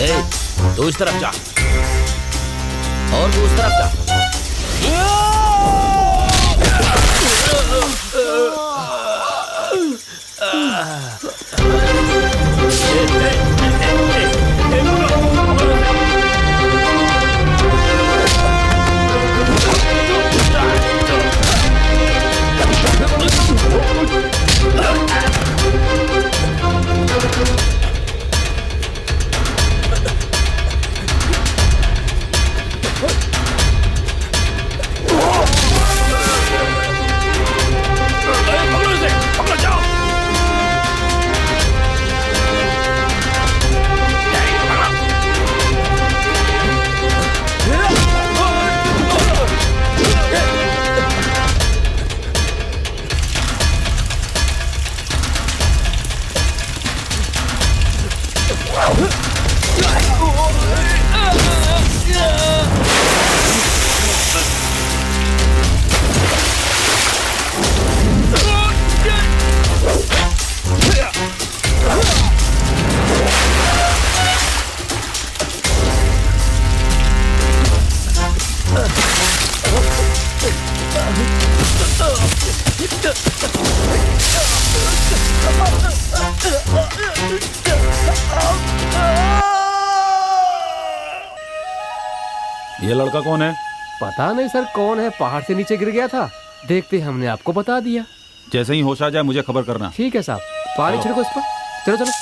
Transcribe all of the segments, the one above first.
ए, तू इस तरफ जा और तू उस तरफ जा। ये लड़का कौन है? पता नहीं सर कौन है, पहाड़ से नीचे गिर गया था, देखते हमने आपको बता दिया। जैसे ही होश आ जाए मुझे खबर करना। ठीक है साहब, पानी छिड़को इस पर। चलो चलो।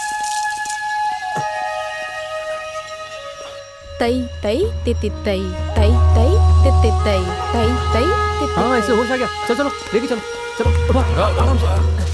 तई तई तिति तई तई तई तिति तई तई तई तिति। हाँ ऐसे होश आ गया। चलो चलो लेके चलो। चलो उठो आराम से।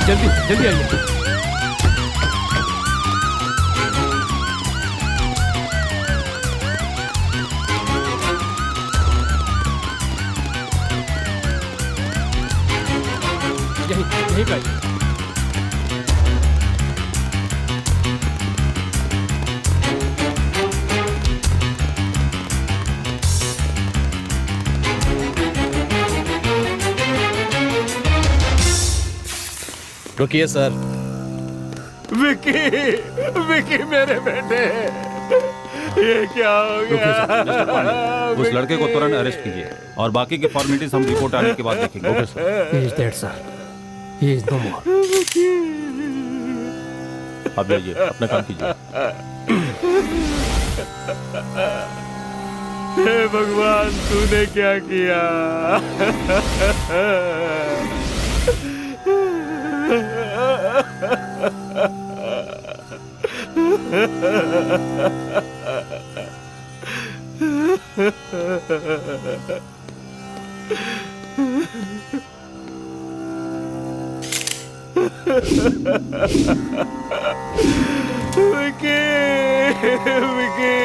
जल्दी जल्दी आइए। यहीं पे आइए। रुकिए सर। विकी, विकी मेरे बेटे, ये क्या हो गया? उस लड़के को तुरंत अरेस्ट कीजिए और बाकी की फॉर्मेलिटीज हम रिपोर्ट आने के बाद देखेंगे। Okay sir. He is dead sir. He is no more. आप जाइए, अपना काम कीजिए। हे भगवान, तूने क्या किया? विकी, विकी।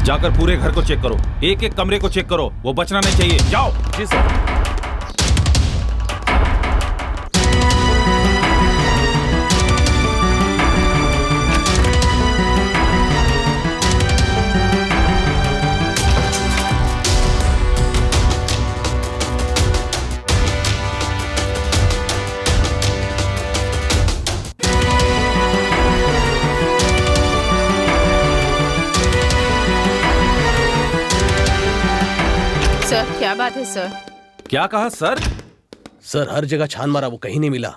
जाकर जाकर पूरे घर को चेक करो, एक एक कमरे को चेक करो, वो बचना नहीं चाहिए। जाओ। जी सर। सर क्या बात है सर? क्या कहा सर? सर हर जगह छान मारा, वो कहीं नहीं मिला।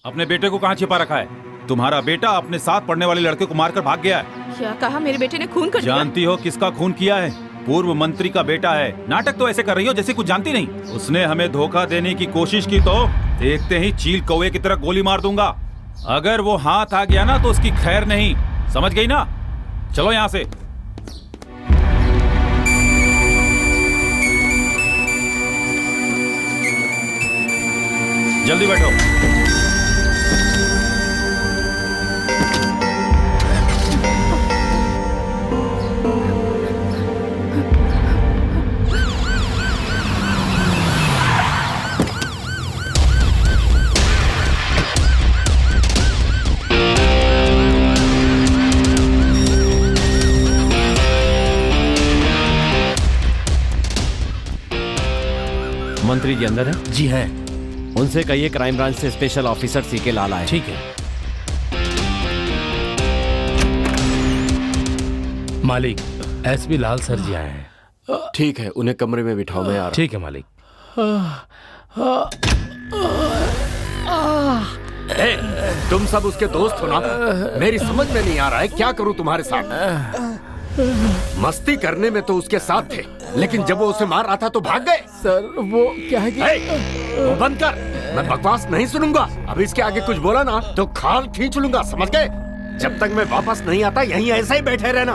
अपने बेटे को कहाँ छिपा रखा है? तुम्हारा बेटा अपने साथ पढ़ने वाले लड़के को मारकर भाग गया है। क्या कहा? मेरे बेटे ने खून कर दिया? जानती हो किसका खून किया है? पूर्व मंत्री का बेटा है। नाटक तो ऐसे कर रही हो जैसे कुछ जानती नहीं। उसने हमें धोखा देने की कोशिश की तो देखते ही चील कौवे की तरह गोली मार दूंगा। अगर वो हाथ आ गया ना तो उसकी खैर नहीं, समझ गई ना? चलो यहाँ से। जल्दी बैठो। मंत्री जी अंदर है? जी है। उनसे कहिए क्राइम ब्रांच से स्पेशल ऑफिसर सीके लाल आए। ठीक है। मालिक, एसपी लाल सर जी आए हैं। ठीक है, उन्हें कमरे में बिठाओ, मैं आ रहा हूं। ठीक है मालिक। तुम सब उसके दोस्त हो ना? मेरी समझ में नहीं आ रहा है क्या करूं तुम्हारे साथ। मस्ती करने में तो उसके साथ थे, लेकिन जब वो उसे मार रहा था तो भाग गए। सर वो क्या है कि वो बंद कर, मैं बकवास नहीं सुनूंगा। अब इसके आगे कुछ बोला ना तो खाल खींच लूंगा, समझ गए? जब तक मैं वापस नहीं आता यहीं ऐसा ही बैठे रहना।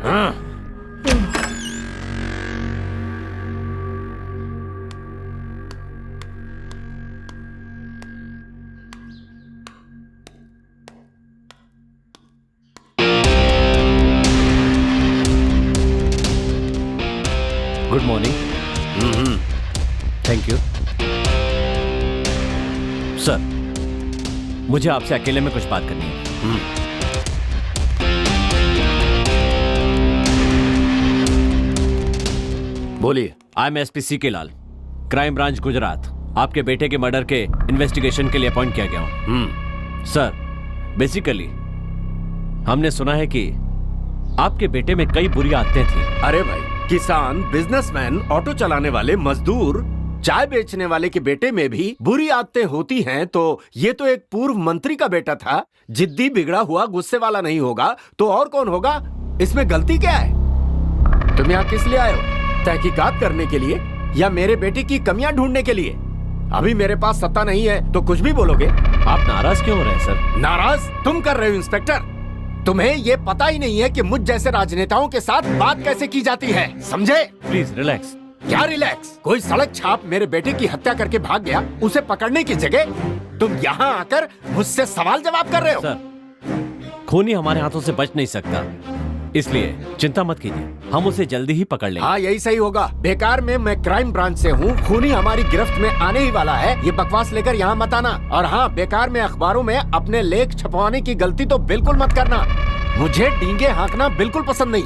हाँ। Good morning. Thank you sir. मुझे आपसे अकेले में कुछ बात करनी है। बोलिए। I am SP CK Lal, crime branch Gujarat. आपके बेटे के मर्डर के इन्वेस्टिगेशन के लिए अपॉइंट किया गया हूं। सर बेसिकली हमने सुना है कि आपके बेटे में कई बुरी आदतें थी। अरे भाई, किसान, बिजनेसमैन, ऑटो चलाने वाले, मजदूर, चाय बेचने वाले के बेटे में भी बुरी आदतें होती हैं, तो ये तो एक पूर्व मंत्री का बेटा था। जिद्दी, बिगड़ा हुआ, गुस्से वाला नहीं होगा तो और कौन होगा? इसमें गलती क्या है? तुम यहाँ किस लिए आए हो? तहकीकात करने के लिए या मेरे बेटे की कमियां ढूंढने के लिए? अभी मेरे पास सत्ता नहीं है तो कुछ भी बोलोगे। आप नाराज क्यों हो रहे हैं सर? नाराज तुम कर रहे हो इंस्पेक्टर। तुम्हें ये पता ही नहीं है कि मुझ जैसे राजनेताओं के साथ बात कैसे की जाती है, समझे? Please relax. क्या रिलैक्स? कोई सड़क छाप मेरे बेटे की हत्या करके भाग गया, उसे पकड़ने की जगह तुम यहाँ आकर मुझसे सवाल जवाब कर रहे हो। सर खूनी हमारे हाथों से बच नहीं सकता, इसलिए चिंता मत कीजिए, हम उसे जल्दी ही पकड़ लेंगे। हाँ यही सही होगा। बेकार में मैं क्राइम ब्रांच से हूँ, खूनी हमारी गिरफ्त में आने ही वाला है। ये बकवास लेकर यहाँ मत आना। और हाँ, बेकार में अखबारों में अपने लेख छपवाने की गलती तो बिल्कुल मत करना। मुझे डींगे हाँकना बिल्कुल पसंद नहीं।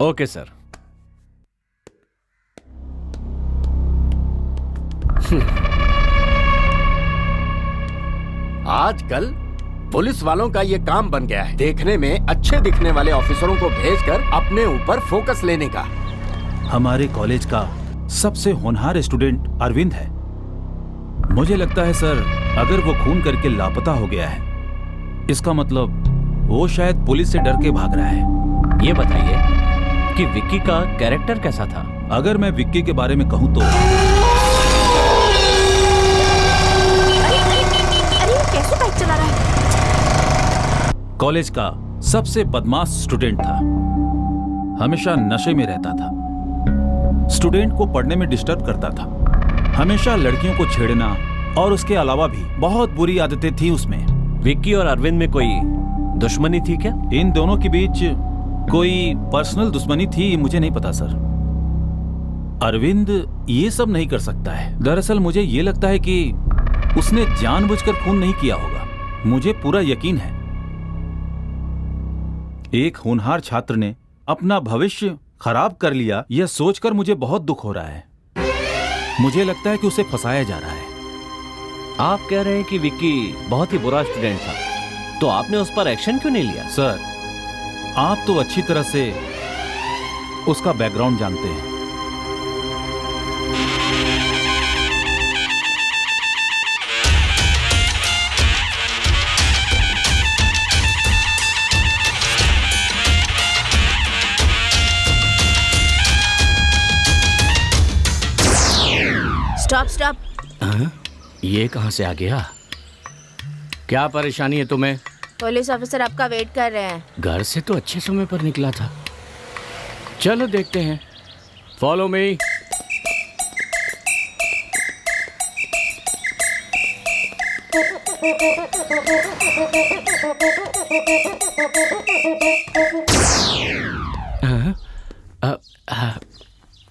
Okay sir. आजकल पुलिस वालों का ये काम बन गया है, देखने में अच्छे दिखने वाले ऑफिसरों को भेजकर अपने ऊपर फोकस लेने का। हमारे कॉलेज का सबसे होनहार स्टूडेंट अरविंद है। मुझे लगता है सर, अगर वो खून करके लापता हो गया है, इसका मतलब वो शायद पुलिस से डर के भाग रहा है। ये बताइए कि विक्की का कैरेक्टर कैसा था? अगर मैं विक्की के बारे में कहूं तो कैसे बाइक चला रहा है? कॉलेज का सबसे बदमाश स्टूडेंट था, हमेशा नशे में रहता था, स्टूडेंट को पढ़ने में डिस्टर्ब करता था, हमेशा लड़कियों को छेड़ना और उसके अलावा भी बहुत बुरी आदतें थी उसमें। विक्की और अरविंद में कोई दुश्मनी थी क्या? इन दोनों के बीच कोई पर्सनल दुश्मनी थी मुझे नहीं पता सर। अरविंद ये सब नहीं कर सकता है। दरअसल मुझे ये लगता है कि उसने जानबूझकर खून नहीं किया होगा। मुझे पूरा यकीन है एक होनहार छात्र ने अपना भविष्य खराब कर लिया, यह सोचकर मुझे बहुत दुख हो रहा है। मुझे लगता है कि उसे फंसाया जा रहा है। आप कह रहे हैं कि विक्की बहुत ही बुरा स्टूडेंट था, तो आपने उस पर एक्शन क्यों नहीं लिया? सर, आप तो अच्छी तरह से उसका बैकग्राउंड जानते हैं। Stop stop. ये कहां से आ गया? क्या परेशानी है तुम्हें? पुलिस ऑफिसर आपका वेट कर रहे हैं। घर से तो अच्छे समय पर निकला था। चलो देखते हैं। Follow me.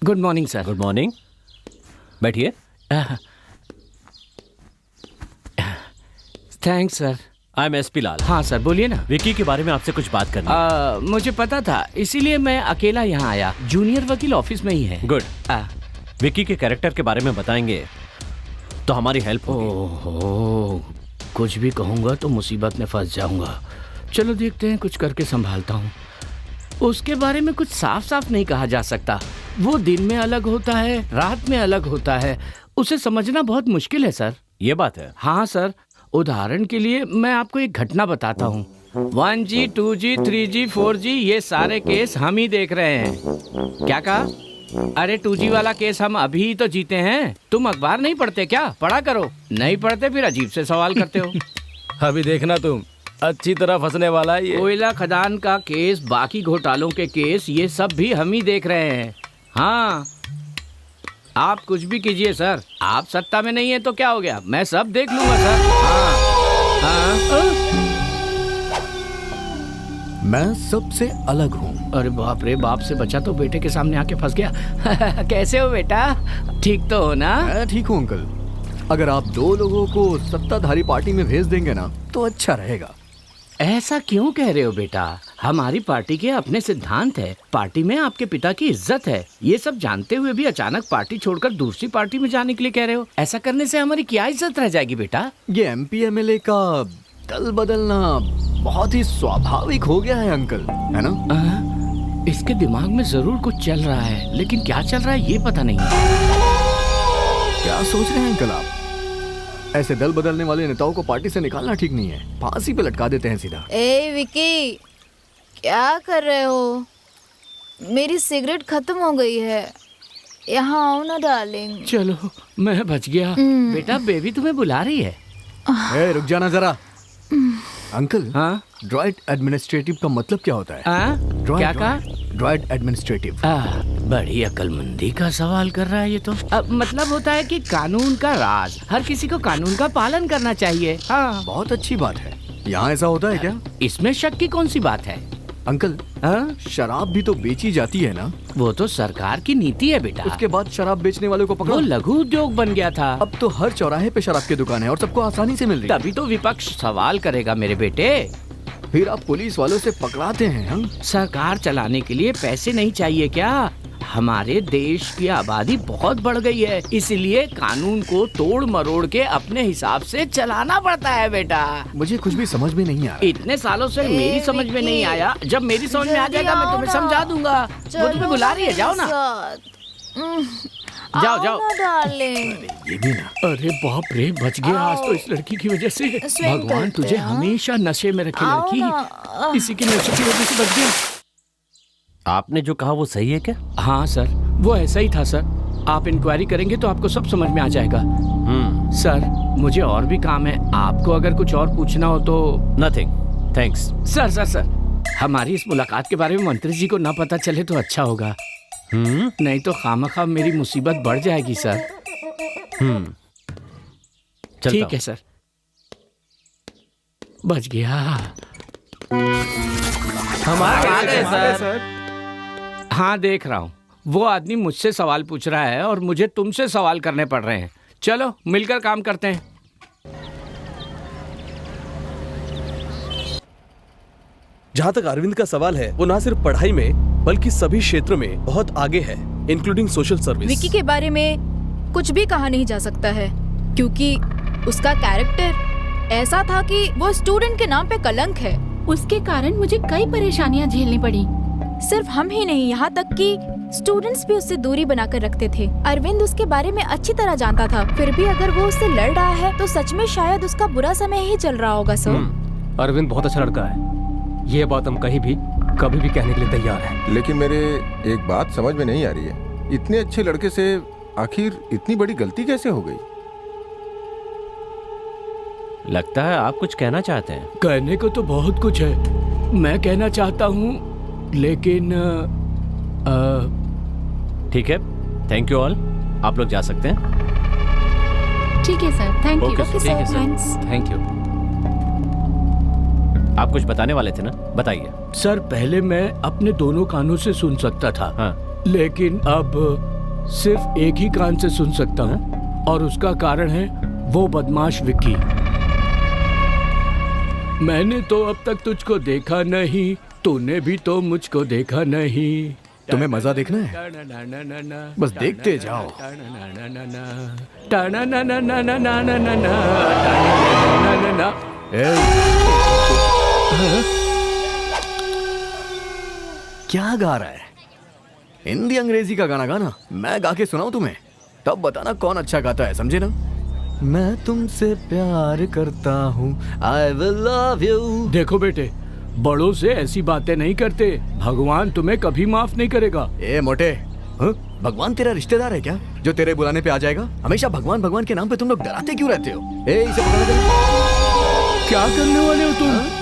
Good morning sir. Good morning, बैठिए। Thanks sir. I am SP Lal. हाँ सर, बोलिए ना। विक्की के बारे में आपसे कुछ बात करनी है। मुझे पता था, इसीलिए मैं अकेला यहाँ आया। जूनियर वकील ऑफिस में ही है। गुड। विक्की के कैरेक्टर के बारे में बताएंगे तो हमारी हेल्प होगी। ओहो, कुछ भी कहूँगा तो मुसीबत में फंस जाऊंगा। चलो देखते हैं, कुछ करके संभालता हूँ। उसके बारे में कुछ साफ साफ नहीं कहा जा सकता। वो दिन में अलग होता है, रात में अलग होता है। उसे समझना बहुत मुश्किल है सर। ये बात है। हाँ सर, उदाहरण के लिए मैं आपको एक घटना बताता हूँ। 1G, 2G, 3G, 4G ये सारे केस हम ही देख रहे हैं। क्या कहा? अरे 2G वाला केस हम अभी ही तो जीते हैं। तुम अखबार नहीं पढ़ते क्या? पढ़ा करो। नहीं पढ़ते फिर अजीब से सवाल करते हो। अभी देखना तुम, अच्छी तरह फंसने वाला है ये। कोयला खदान का केस, बाकी घोटालों के केस, ये सब भी हम ही देख रहे हैं। हाँ, आप कुछ भी कीजिए सर, आप सत्ता में नहीं है तो क्या हो गया, मैं सब देख लूंगा सर। हाँ। मैं सबसे अलग हूँ। अरे बाप रे, बाप से बचा तो बेटे के सामने आके फंस गया। कैसे हो बेटा? ठीक तो हो ना? मैं ठीक हूँ अंकल। अगर आप 2 लोगों को सत्ताधारी पार्टी में भेज देंगे ना तो अच्छा रहेगा। ऐसा क्यों कह रहे हो बेटा? हमारी पार्टी के अपने सिद्धांत है, पार्टी में आपके पिता की इज्जत है। ये सब जानते हुए भी अचानक पार्टी छोड़कर दूसरी पार्टी में जाने के लिए कह रहे हो। ऐसा करने से हमारी क्या इज्जत रह जाएगी बेटा? ये MP MLA का दल बदलना बहुत ही स्वाभाविक हो गया है अंकल, है ना? इसके दिमाग में जरूर कुछ चल रहा है, लेकिन क्या चल रहा है ये पता नहीं। क्या सोच रहे हैं अंकल आप? ऐसे दल बदलने वाले नेताओं को पार्टी से निकालना ठीक नहीं है, फांसी पे लटका देते हैं सीधा। ए विकी, क्या कर रहे हो? मेरी सिगरेट खत्म हो गई है। यहाँ आओ ना डार्लिंग। चलो, मैं बच गया। बेटा, बेबी तुम्हें बुला रही है। ए, रुक जाना जरा। अंकल, हाँ? ड्राइट एडमिनिस्ट्रेटिव का मतलब क्या होता है? क्या कहा? ड्राइट एडमिनिस्ट्रेटिव। बड़ी अक्लमंदी का सवाल कर रहा है ये तो। मतलब होता है कि कानून का राज, हर किसी को कानून का पालन करना चाहिए। हाँ, बहुत अच्छी बात है। यहाँ ऐसा होता है क्या? इसमें शक की कौन सी बात है? अंकल, शराब भी तो बेची जाती है ना? वो तो सरकार की नीति है बेटा। उसके बाद शराब बेचने वालों को वो पकड़ो। लघु उद्योग बन गया था। अब तो हर चौराहे पे शराब की दुकान है और सबको आसानी से मिल रही है। तभी तो विपक्ष सवाल करेगा मेरे बेटे। फिर आप पुलिस वालों से पकड़ाते हैं हम? सरकार चलाने के लिए पैसे नहीं चाहिए क्या? हमारे देश की आबादी बहुत बढ़ गई है, इसलिए कानून को तोड़ मरोड़ के अपने हिसाब से चलाना पड़ता है बेटा। मुझे कुछ भी समझ में नहीं आ रहा। इतने सालों से मेरी समझ में नहीं आया, जब मेरी समझ में आ जाएगा मैं तुम्हें समझा दूंगा। वो तुम्हें बुला रही है, जाओ ना। जाओ जाओ डार्लिंग। ये भी ना। अरे बाप रे, बच गया आज तो इस लड़की की वजह से। स्विंग भगवान करते तुझे हैं, हाँ? हमेशा नशे में रखे आओ लड़की। ना। इसी के नशे की वजह से बच गया। आपने जो कहा वो सही है क्या? हाँ सर, वो ऐसा ही था सर। आप इंक्वायरी करेंगे तो आपको सब समझ में आ जाएगा। सर, मुझे और भी काम है, आपको अगर कुछ और पूछना हो तो। Nothing, thanks. Sir sir sir, हमारी इस मुलाकात के बारे में मंत्री जी को ना पता चले तो अच्छा होगा। नहीं तो खामखा मेरी मुसीबत बढ़ जाएगी सर। चलता ठीक हूं। है सर, बच गया। हम आ गए सर। हाँ देख रहा हूँ, वो आदमी मुझसे सवाल पूछ रहा है और मुझे तुमसे सवाल करने पड़ रहे हैं। चलो मिलकर काम करते हैं। जहाँ तक अरविंद का सवाल है, वो ना सिर्फ पढ़ाई में बल्कि सभी क्षेत्रों में बहुत आगे है, इंक्लूडिंग सोशल सर्विस। विक्की के बारे में कुछ भी कहा नहीं जा सकता है, क्योंकि उसका कैरेक्टर ऐसा था कि वो स्टूडेंट के नाम पे कलंक है। उसके कारण मुझे कई परेशानियां झेलनी पड़ी। सिर्फ हम ही नहीं, यहाँ तक कि स्टूडेंट्स भी उससे दूरी बनाकर रखते थे। अरविंद उसके बारे में अच्छी तरह जानता था, फिर भी अगर वो उससे लड़ रहा है तो सच में शायद उसका बुरा समय ही चल रहा होगा। सर अरविंद बहुत अच्छा लड़का है, ये बात हम कहीं भी कभी भी कहने के लिए तैयार हैं। लेकिन मेरे एक बात समझ में नहीं आ रही है, इतने अच्छे लड़के से आखिर इतनी बड़ी गलती कैसे हो गई? लगता है आप कुछ कहना चाहते हैं। कहने को तो बहुत कुछ है, मैं कहना चाहता हूँ, लेकिन ठीक है, थैंक यू ऑल, आप लोग जा सकते हैं। ठीक है sir, thank you. Okay sir, thanks. Thank you. आप कुछ बताने वाले थे ना, बताइए। सर पहले मैं अपने दोनों कानों से सुन सकता था, हाँ। लेकिन अब सिर्फ एक ही कान से सुन सकता हूँ, और उसका कारण है वो बदमाश विक्की। मैंने तो अब तक तुझको देखा नहीं, तूने भी तो मुझको देखा नहीं। तुम्हें मजा देखना है? बस देखते जाओ। क्या गा रहा है? हिंदी अंग्रेजी का गाना गाना, मैं गा के सुनाऊं तुम्हें, तब बताना कौन अच्छा गाता है, समझे ना? मैं तुमसे प्यार करता हूँ, I will love you। देखो बेटे, बड़ों से ऐसी बातें नहीं करते, भगवान तुम्हें कभी माफ नहीं करेगा। ए मोटे, भगवान तेरा रिश्तेदार है क्या जो तेरे बुलाने पे आ जाएगा? हमेशा भगवान भगवान के नाम पे तुम लोग डराते क्यों रहते हो? ए इसे पकड़ दे। क्या करने वाले हो तुम?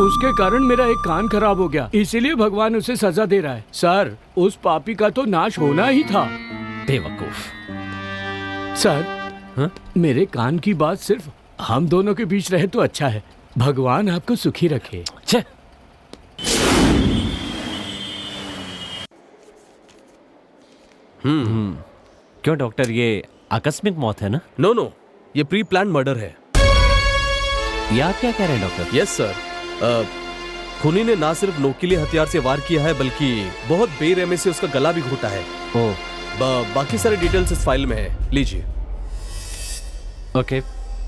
उसके कारण मेरा एक कान खराब हो गया, इसीलिए भगवान उसे सजा दे रहा है। सर, उस पापी का तो नाश होना ही था। बेवकूफ। सर, मेरे कान की बात सिर्फ हम दोनों के बीच रहे तो अच्छा है। भगवान आपको सुखी रखे। छे। क्यों डॉक्टर, ये आकस्मिक मौत है ना? नो नो, ये प्री प्लान मर्डर है। ये आप क्या कह रहे हैं डॉक्टर? यस सर, खूनी ने ना सिर्फ नोकीले हथियार से वार किया है, बल्कि बहुत बेरहमी से उसका गला भी घोटा है। बाकी सारे डिटेल्स इस फाइल में है, लीजिए। Okay,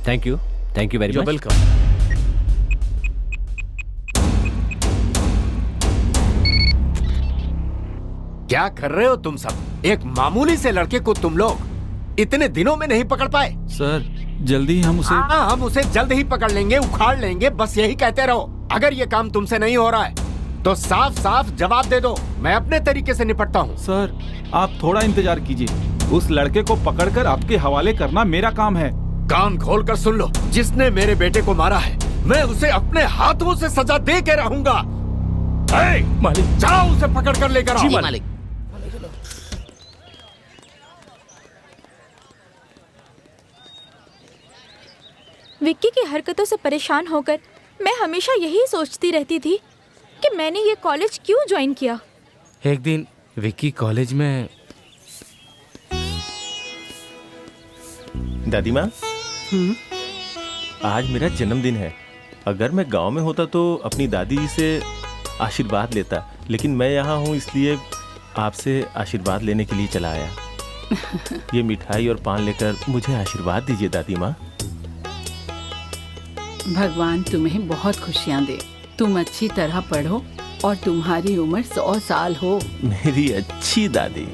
thank you very much. Welcome. क्या कर रहे हो तुम सब? एक मामूली से लड़के को तुम लोग इतने दिनों में नहीं पकड़ पाए? सर जल्दी हम उसे हम उसे जल्द ही पकड़ लेंगे, उखाड़ लेंगे, बस यही कहते रहो। अगर ये काम तुमसे नहीं हो रहा है तो साफ साफ जवाब दे दो, मैं अपने तरीके से निपटता हूँ। सर आप थोड़ा इंतजार कीजिए, उस लड़के को पकड़कर आपके हवाले करना मेरा काम है। कान खोल कर सुन लो, जिसने मेरे बेटे को मारा है मैं उसे अपने हाथों से सजा दे के रहूंगा। मालिक, जाओ उसे पकड़ कर लेकर आओ। मालिक। विक्की की हरकतों से परेशान होकर मैं हमेशा यही सोचती रहती थी कि मैंने ये कॉलेज क्यों ज्वाइन किया। एक दिन विक्की कॉलेज में। दादी माँ, आज मेरा जन्मदिन है। अगर मैं गांव में होता तो अपनी दादी जी से आशीर्वाद लेता, लेकिन मैं यहाँ हूँ इसलिए आपसे आशीर्वाद लेने के लिए चला आया। ये मिठाई और पान लेकर मुझे आशीर्वाद दीजिए दादी माँ। भगवान तुम्हें बहुत खुशियाँ दे। तुम अच्छी तरह पढ़ो और तुम्हारी उम्र 100 साल हो। मेरी अच्छी दादी।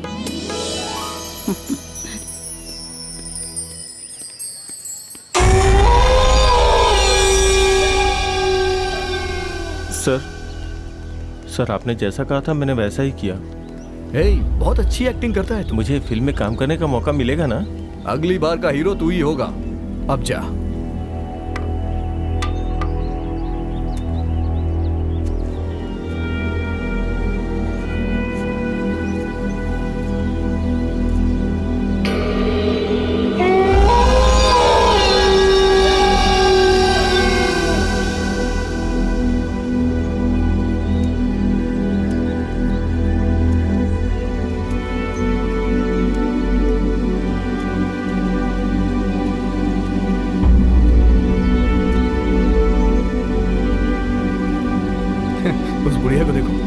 सर आपने जैसा कहा था मैंने वैसा ही किया। बहुत अच्छी एक्टिंग करता है तू। मुझे फिल्म में काम करने का मौका मिलेगा ना? अगली बार का हीरो तू ही होगा। अब जा। उस बुढ़िया को देखो।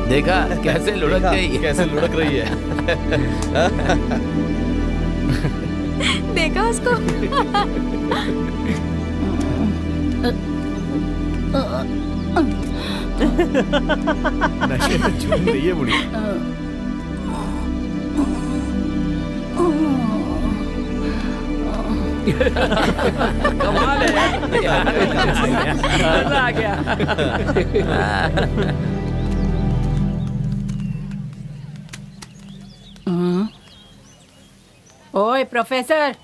देखा कैसे लुढ़क गई, कैसे लुढ़क रही है। देखा उसको। नशे में झूम रही है बुढ़िया। कमाल है यार। मजा आ गया। ओए प्रोफेसर,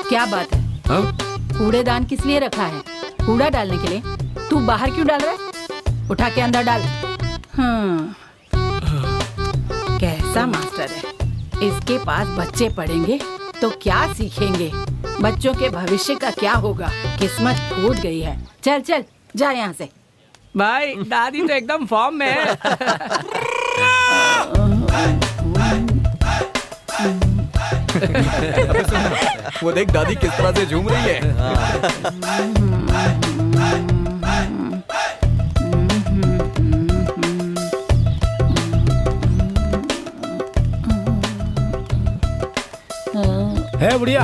क्या बात है? कूड़ेदान किस लिए रखा है? कूड़ा डालने के लिए? तू बाहर क्यों डाल रहा है? उठा के अंदर डाल। कैसा मास्टर है? इसके पास बच्चे पढ़ेंगे तो क्या सीखेंगे? बच्चों के भविष्य का क्या होगा? किस्मत फूट गई है। चल चल जा यहाँ से। भाई दादी तो एकदम फॉर्म में है। वो देख दादी किस तरह से झूम रही है। है बुढ़िया?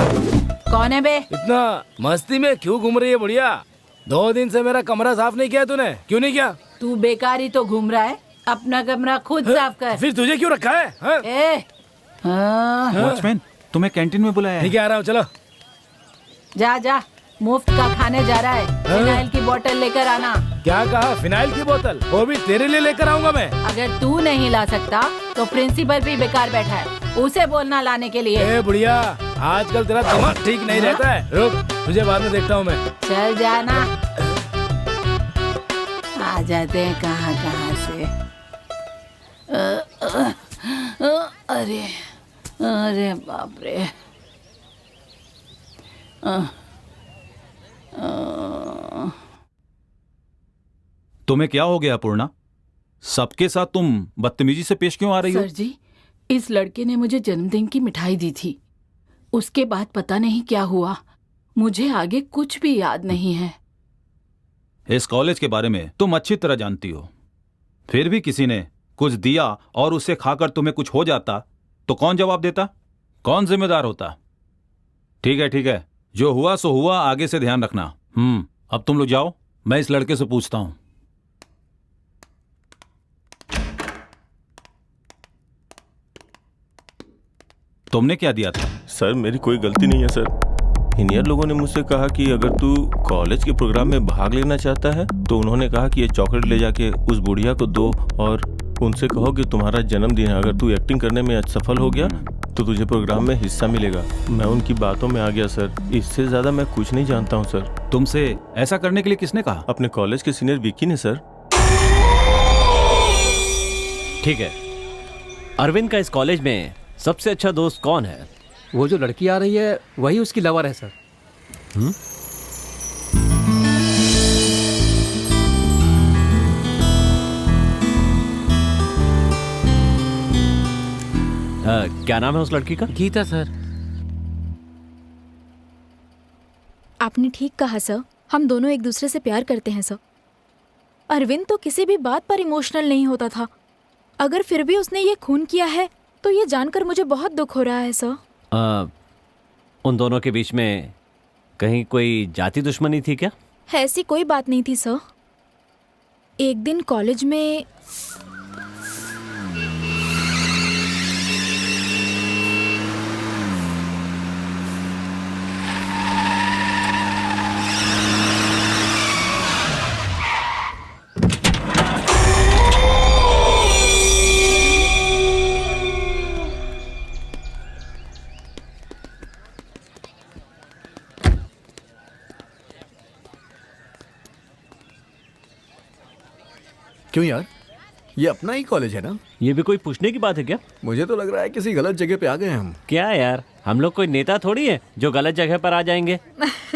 कौन है बे? इतना मस्ती में क्यों घूम रही है बुढ़िया? 2 दिन से मेरा कमरा साफ नहीं किया तूने, क्यों नहीं किया? तू बेकार ही तो घूम रहा है। अपना कमरा खुद साफ कर। फिर तुझे क्यों रखा है? वॉचमैन, तुम्हें कैंटीन में बुलाया है। ठीक है, आ रहा हूँ, चलो। जा जा, मुफ्त का खाने जा रहा है। फिनाइल की बोतल लेकर आना। क्या कहा? फिनाइल की बोतल? वो भी तेरे लिए लेकर आऊंगा मैं। अगर तू नहीं ला सकता तो प्रिंसिपल भी बेकार बैठा है, उसे बोलना लाने के लिए। ए बुढ़िया, आजकल तेरा दिमाग ठीक नहीं रहता है। रुक, तुझे बाद में देखता हूँ मैं। चल जाना। आ जाते हैं कहाँ कहाँ से। अरे अरे बाप रे। तुम्हें क्या हो गया पूर्णा? सबके साथ तुम बदतमीजी से पेश क्यों आ रही हो? सर जी, इस लड़के ने मुझे जन्मदिन की मिठाई दी थी। उसके बाद पता नहीं क्या हुआ। मुझे आगे कुछ भी याद नहीं है। इस कॉलेज के बारे में तुम अच्छी तरह जानती हो। फिर भी किसी ने कुछ दिया और उसे खाकर तुम्हें कुछ हो जाता तो कौन जवाब देता? कौन जिम्मेदार होता? ठीक है, जो हुआ सो हुआ, आगे से ध्यान रखना। अब तुम लोग जाओ, मैं इस लड़के से पूछता हूं। तुमने क्या दिया था? सर मेरी कोई गलती नहीं है सर। सीनियर लोगों ने मुझसे कहा कि अगर तू कॉलेज के प्रोग्राम में भाग लेना चाहता है तो उन्होंने कहा कि ये चॉकलेट ले जाके उस बुढ़िया को दो और उनसे कहो कि तुम्हारा जन्मदिन है, अगर तू एक्टिंग करने में सफल हो गया तो तुझे प्रोग्राम में हिस्सा मिलेगा। मैं उनकी बातों में आ गया सर, इससे ज्यादा मैं कुछ नहीं जानता हूँ सर। तुमसे ऐसा करने के लिए किसने कहा? अपने कॉलेज के सीनियर विक्की ने सर। ठीक है, अरविंद का इस कॉलेज में सबसे अच्छा दोस्त कौन है? वो जो लड़की आ रही है वही उसकी लवर है सर। क्या नाम है उस लड़की का? गीता सर। आपने ठीक कहा सर, हम दोनों एक दूसरे से प्यार करते हैं सर। अरविंद तो किसी भी बात पर इमोशनल नहीं होता था। अगर फिर भी उसने ये खून किया है तो ये जानकर मुझे बहुत दुख हो रहा है सर। उन दोनों के बीच में कहीं कोई जाति दुश्मनी थी क्या? ऐसी कोई बात नहीं थी सर। एक दिन कॉलेज में क्यों यार, ये अपना ही कॉलेज है ना? ये भी कोई पूछने की बात है क्या? मुझे तो लग रहा है किसी गलत जगह पे आ गए हम। क्या यार, हम लोग कोई नेता थोड़ी है जो गलत जगह पर आ जाएंगे।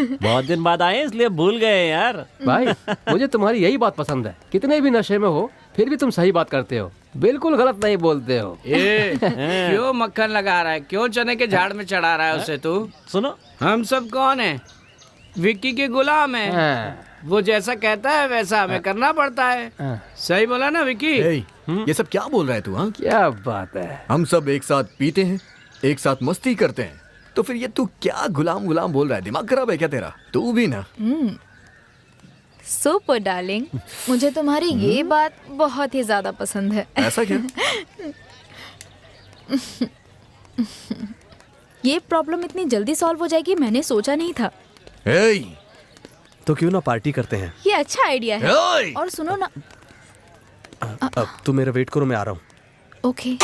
बहुत दिन बाद आए इसलिए भूल गए यार। भाई मुझे तुम्हारी यही बात पसंद है, कितने भी नशे में हो फिर भी तुम सही बात करते हो, बिल्कुल गलत नहीं बोलते हो। क्यों मक्खन लगा रहा है, क्यों चने के झाड़ में चढ़ा रहा है उसे तू? सुनो, हम सब कौन है? विक्की के गुलाम है। वो जैसा कहता है वैसा हमें करना पड़ता है। सही बोला ना विक्की? ये सब क्या बोल रहा है तू? हाँ, क्या बात है। हम सब एक साथ पीते हैं, एक साथ मस्ती करते हैं, तो फिर ये तू क्या गुलाम गुलाम बोल रहा है? दिमाग खराब है क्या तेरा? तू भी ना। सुपर डार्लिंग, मुझे तुम्हारी ये बात बहुत ही ज्यादा पसंद है। ऐसा क्या? ये प्रॉब्लम इतनी जल्दी सॉल्व हो जाएगी मैंने सोचा नहीं था। तो क्यों ना पार्टी करते हैं? ये अच्छा आइडिया है। और सुनो ना, अब तुम मेरा वेट करो, मैं आ रहा हूँ। ओके।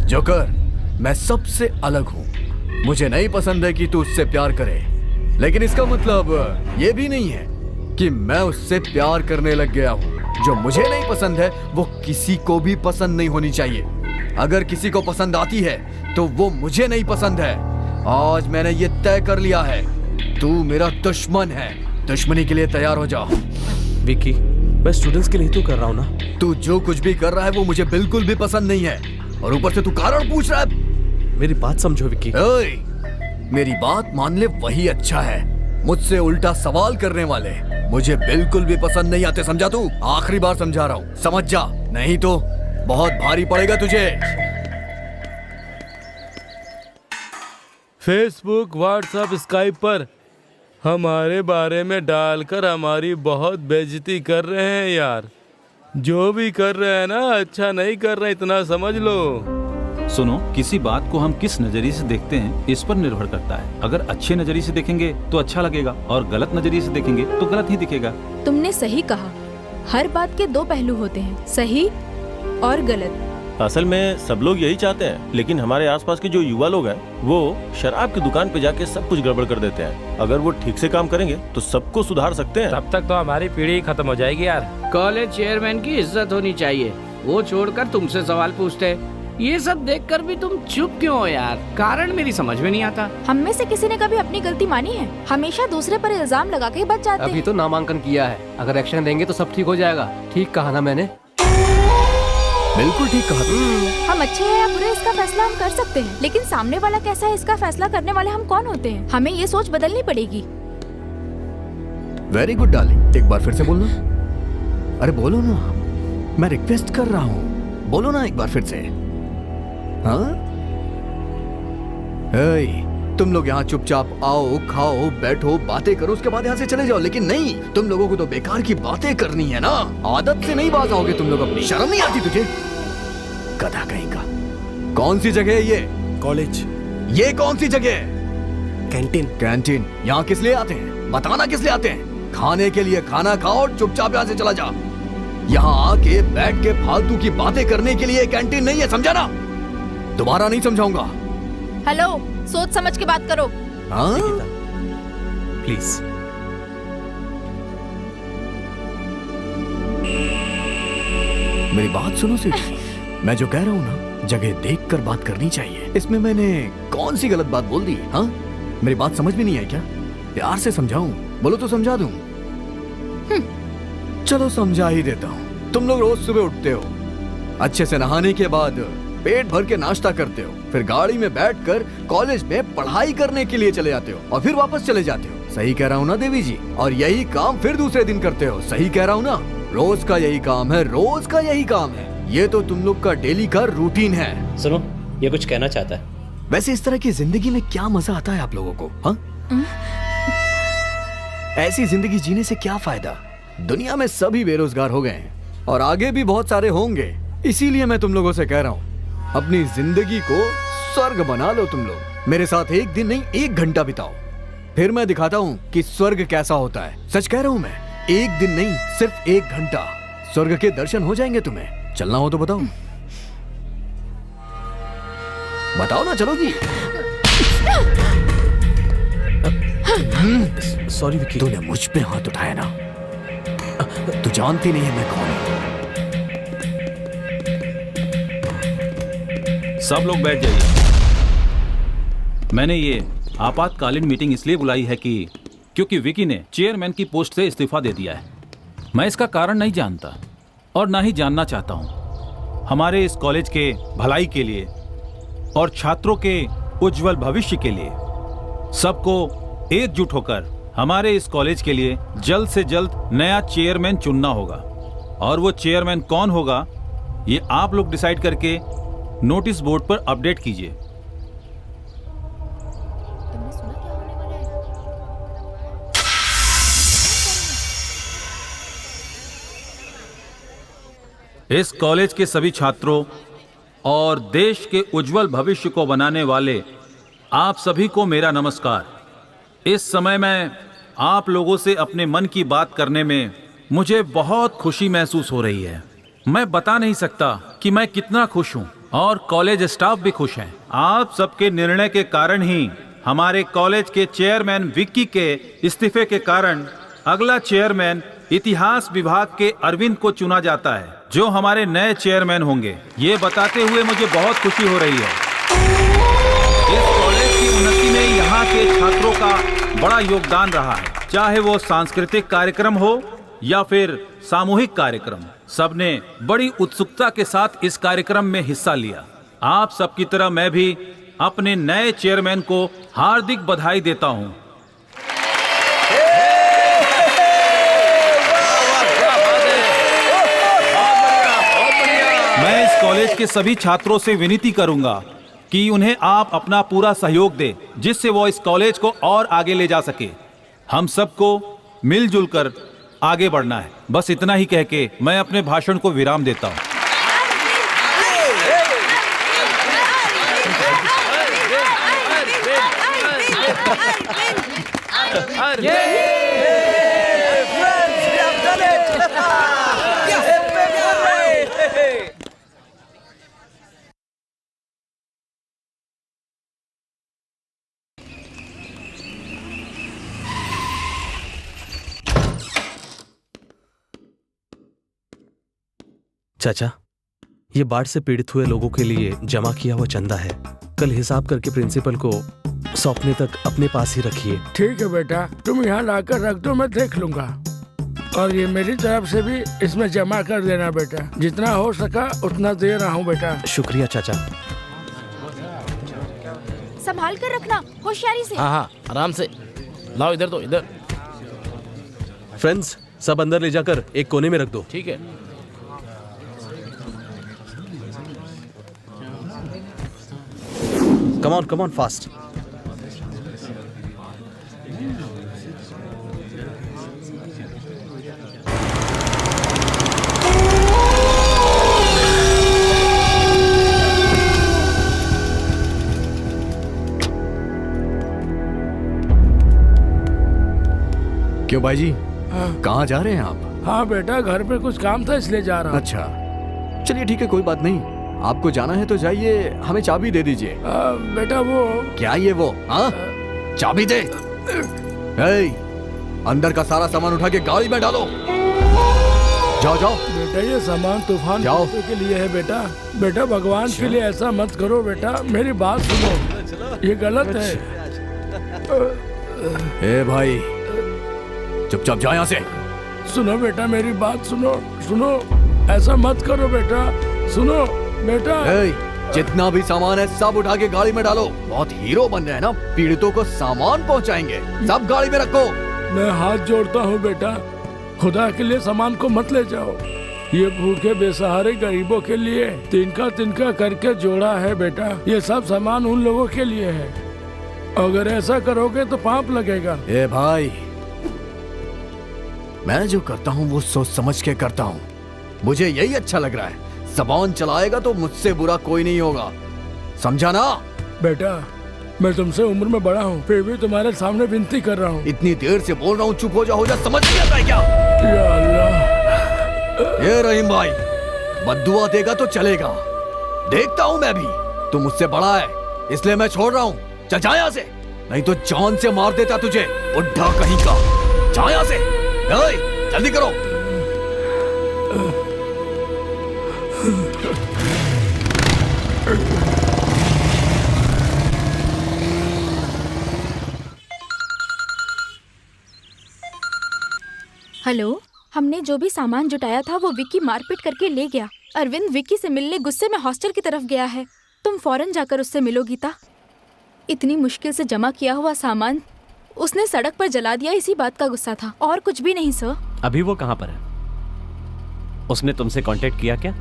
जोकर, मैं सबसे अलग हूँ। मुझे नहीं पसंद है कि तू उससे प्यार करे, लेकिन इसका मतलब ये भी नहीं है कि मैं उससे प्यार करने लग गया हूँ। जो मुझे नहीं पसंद है वो किसी को भी पसंद नहीं होनी चाहिए। अगर किसी को पसंद आती है तो वो मुझे नहीं पसंद है। आज मैंने ये तय कर लिया है, तू मेरा दुश्मन है। दुश्मनी के लिए तैयार हो जा। विकी, मैं स्टूडेंट्स के लिए तो कर रहा हूँ ना। तू जो कुछ भी कर रहा है वो मुझे बिल्कुल भी पसंद नहीं है, और ऊपर से तू कारण पूछ रहा है। मेरी बात समझो विकी। मेरी बात मान ले वही अच्छा है। मुझसे उल्टा सवाल करने वाले मुझे बिल्कुल भी पसंद नहीं आते, समझा तू? आखिरी बार समझा रहा हूँ, समझ जा, नहीं तो बहुत भारी पड़ेगा तुझे। फेसबुक, व्हाट्सएप, स्काइप पर हमारे बारे में डालकर हमारी बहुत बेइज्जती कर रहे हैं यार। जो भी कर रहे हैं ना, अच्छा नहीं कर रहे, इतना समझ लो। सुनो, किसी बात को हम किस नजरिए से देखते हैं इस पर निर्भर करता है। अगर अच्छे नजरिए से देखेंगे तो अच्छा लगेगा, और गलत नजरिए से देखेंगे तो गलत ही दिखेगा। तुमने सही कहा, हर बात के दो पहलू होते हैं, सही और गलत। असल में सब लोग यही चाहते हैं, लेकिन हमारे आसपास के जो युवा लोग हैं वो शराब की दुकान पे जाके सब कुछ गड़बड़ कर देते हैं। अगर वो ठीक से काम करेंगे तो सबको सुधार सकते हैं। तब तक तो हमारी पीढ़ी खत्म हो जाएगी यार। कॉलेज चेयरमैन की इज्जत होनी चाहिए, वो छोड़कर तुमसे सवाल पूछते हैं। ये सब देखकर भी तुम चुप क्यों हो यार? कारण मेरी समझ में नहीं आता। हम में से किसी ने कभी अपनी गलती मानी है? हमेशा दूसरे पर इल्जाम लगा के बच जाते हैं। अभी तो नामांकन किया है, अगर एक्शन लेंगे तो सब ठीक हो जाएगा। ठीक कहा ना मैंने? बिल्कुल ठीक कहा। हम अच्छे हैं या बुरे इसका फैसला हम कर सकते हैं, लेकिन सामने वाला कैसा है इसका फैसला करने वाले हम कौन होते हैं? हमें ये सोच बदलनी पड़ेगी। वेरी गुड डार्लिंग, एक बार फिर से बोलना। अरे बोलो ना, मैं रिक्वेस्ट कर रहा हूँ, बोलो ना एक बार फिर से। हाँ, तुम लोग यहाँ चुपचाप आओ, खाओ, बैठो, बातें करो, उसके बाद यहाँ से चले जाओ। लेकिन नहीं, तुम लोगों को तो बेकार की बातें करनी है ना। आदत से नहीं बाज आओगे तुम लोग अपनी। शर्म नहीं आती तुझे? गधा कहीं का। कौन सी जगह है ये? कॉलेज। ये कौन सी जगह है? कैंटीन। कैंटीन यहाँ किस लिए आते हैं? बताना किस लिए आते हैं? खाने के लिए। खाना खाओ और चुपचाप यहाँ से चला जा। यहाँ आके बैठ के फालतू की बातें करने के लिए कैंटीन नहीं है, समझा ना? दोबारा नहीं समझाऊंगा। हेलो, सोच समझ के बात करो। हाँ? प्लीज। मेरी बात सुनो सीधी। मैं जो कह रहा हूँ ना, जगह देखकर बात करनी चाहिए। इसमें मैंने कौन सी गलत बात बोल दी? हाँ, मेरी बात समझ में नहीं आई क्या? प्यार से समझाऊं? बोलो तो समझा दूं। चलो समझा ही देता हूँ। तुम लोग रोज सुबह उठते हो, अच्छे से नहाने के बाद पेट भर के नाश्ता करते हो, फिर गाड़ी में बैठकर कॉलेज में पढ़ाई करने के लिए चले जाते हो, और फिर वापस चले जाते हो। सही कह रहा हूँ ना देवी जी? और यही काम फिर दूसरे दिन करते हो। सही कह रहा हूँ ना? रोज का यही काम है, रोज का यही काम है। ये तो तुम लोग का डेली का रूटीन है। सुनो, ये कुछ कहना चाहता है। वैसे इस तरह की जिंदगी में क्या मजा आता है आप लोगों को? हाँ, ऐसी जिंदगी जीने से क्या फायदा? दुनिया में सभी बेरोजगार हो गए हैं, और आगे भी बहुत सारे होंगे। इसीलिए मैं तुम लोगों से कह रहा हूँ, अपनी जिंदगी को स्वर्ग बना लो। तुम लोग मेरे साथ एक दिन नहीं, 1 घंटा बिताओ, फिर मैं दिखाता हूँ कि स्वर्ग कैसा होता है। सच कह रहा हूँ मैं, 1 दिन नहीं, सिर्फ 1 घंटा। स्वर्ग के दर्शन हो जाएंगे तुम्हें। चलना हो तो बताओ, बताओ ना, चलो जी। सॉरी विकी। तूने मुझ पे हाथ उठाया ना, तू जानती नहीं है मैं कौन हूं। सब लोग बैठ जाइए। मैंने ये आपातकालीन मीटिंग इसलिए बुलाई है क्योंकि विकी ने चेयरमैन की पोस्ट से इस्तीफा दे दिया है। मैं इसका कारण नहीं जानता और ना ही जानना चाहता हूं। हमारे इस कॉलेज के भलाई के लिए और छात्रों के उज्जवल भविष्य के लिए सबको एकजुट होकर हमारे इस कॉलेज के लिए जल्द से जल्द नया चेयरमैन चुनना होगा। और वो चेयरमैन कौन होगा ये आप लोग डिसाइड करके नोटिस बोर्ड पर अपडेट कीजिए। इस कॉलेज के सभी छात्रों और देश के उज्जवल भविष्य को बनाने वाले आप सभी को मेरा नमस्कार। इस समय मैं आप लोगों से अपने मन की बात करने में मुझे बहुत खुशी महसूस हो रही है। मैं बता नहीं सकता कि मैं कितना खुश हूं और कॉलेज स्टाफ भी खुश है। आप सबके निर्णय के कारण ही हमारे कॉलेज के चेयरमैन विक्की के इस्तीफे के कारण अगला चेयरमैन इतिहास विभाग के अरविंद को चुना जाता है, जो हमारे नए चेयरमैन होंगे। ये बताते हुए मुझे बहुत खुशी हो रही है। इस कॉलेज की उन्नति में यहाँ के छात्रों का बड़ा योगदान रहा है, चाहे वो सांस्कृतिक कार्यक्रम हो या फिर सामूहिक कार्यक्रम। सबने बड़ी उत्सुकता के साथ इस कार्यक्रम में हिस्सा लिया। आप सबकी तरह मैं भी अपने नए चेयरमैन को हार्दिक बधाई देता हूँ। मैं इस कॉलेज के सभी छात्रों से विनती करूंगा कि उन्हें आप अपना पूरा सहयोग दें, जिससे वो इस कॉलेज को और आगे ले जा सके। हम सबको मिलजुल कर आगे बढ़ना है। बस इतना ही कह के मैं अपने भाषण को विराम देता हूं। चाचा, ये बाढ़ से पीड़ित हुए लोगों के लिए जमा किया हुआ चंदा है। कल हिसाब करके प्रिंसिपल को सौंपने तक अपने पास ही रखिए। ठीक है बेटा, तुम यहाँ लाकर रख दो, मैं देख लूंगा। और ये मेरी तरफ से भी इसमें जमा कर देना बेटा। जितना हो सका उतना दे रहा हूँ बेटा। शुक्रिया चाचा। संभाल कर रखना, होशियारी से। हाँ, आराम से लाओ। इधर तो इधर। फ्रेंड्स, सब अंदर ले जाकर एक कोने में रख दो। ठीक है। Come on, fast. क्यों भाई जी, हाँ। कहाँ जा रहे हैं आप? हाँ बेटा, घर पे कुछ काम था इसलिए जा रहा हूँ। अच्छा, चलिए ठीक है, कोई बात नहीं। आपको जाना है तो जाइए, हमें चाबी दे दीजिए। बेटा वो क्या ये वो? हाँ, चाबी दे। अंदर का सारा सामान उठा के गाड़ी में डालो। जाओ जाओ। बेटा ये सामान तूफान के लिए है बेटा। बेटा भगवान के लिए ऐसा मत करो बेटा, मेरी बात सुनो, ये गलत है। ए भाई, चुपचाप जाओ यहाँ से। सुनो बेटा, मेरी बात सुनो, ऐसा मत करो बेटा, सुनो बेटा। जितना भी सामान है सब उठा के गाड़ी में डालो। बहुत हीरो बन रहे हैं ना, पीड़ितों को सामान पहुंचाएंगे। सब गाड़ी में रखो। मैं हाथ जोड़ता हूँ बेटा, खुदा के लिए सामान को मत ले जाओ। ये भूखे बेसहारे गरीबों के लिए तिनका करके जोड़ा है बेटा। ये सब सामान उन लोगों के लिए है। अगर ऐसा करोगे तो पाप लगेगा। ए भाई, मैं जो करता हूँ वो सोच समझ के करता हूँ। मुझे यही अच्छा लग रहा है। ज़बान चलाएगा तो मुझसे बुरा कोई नहीं होगा, समझा ना? बेटा मैं तुमसे उम्र में बड़ा हूँ, फिर भी तुम्हारे सामने विनती कर रहा हूँ। इतनी देर से बोल रहा हूँ, चुप हो जा, समझ नहीं आता है क्या? या अल्लाह। ये रहीम भाई, बद्दुआ देगा तो चलेगा, देखता हूं मैं भी। तू मुझसे बड़ा है इसलिए मैं छोड़ रहा हूं। चल जा यहाँ से, नहीं तो जान से मार देता तुझे, बुढ़ा कहीं का। जा यहाँ से, ए, जल्दी करो। हेलो, हमने जो भी सामान जुटाया था वो विक्की मारपीट करके ले गया। अरविंद विक्की से मिलने गुस्से में हॉस्टल की तरफ गया है। तुम फौरन जाकर उससे मिलो गीता। इतनी मुश्किल से जमा किया हुआ सामान उसने सड़क पर जला दिया, इसी बात का गुस्सा था, और कुछ भी नहीं सर। अभी वो कहाँ पर है? उसने तुमसे कांटेक्ट किया क्या?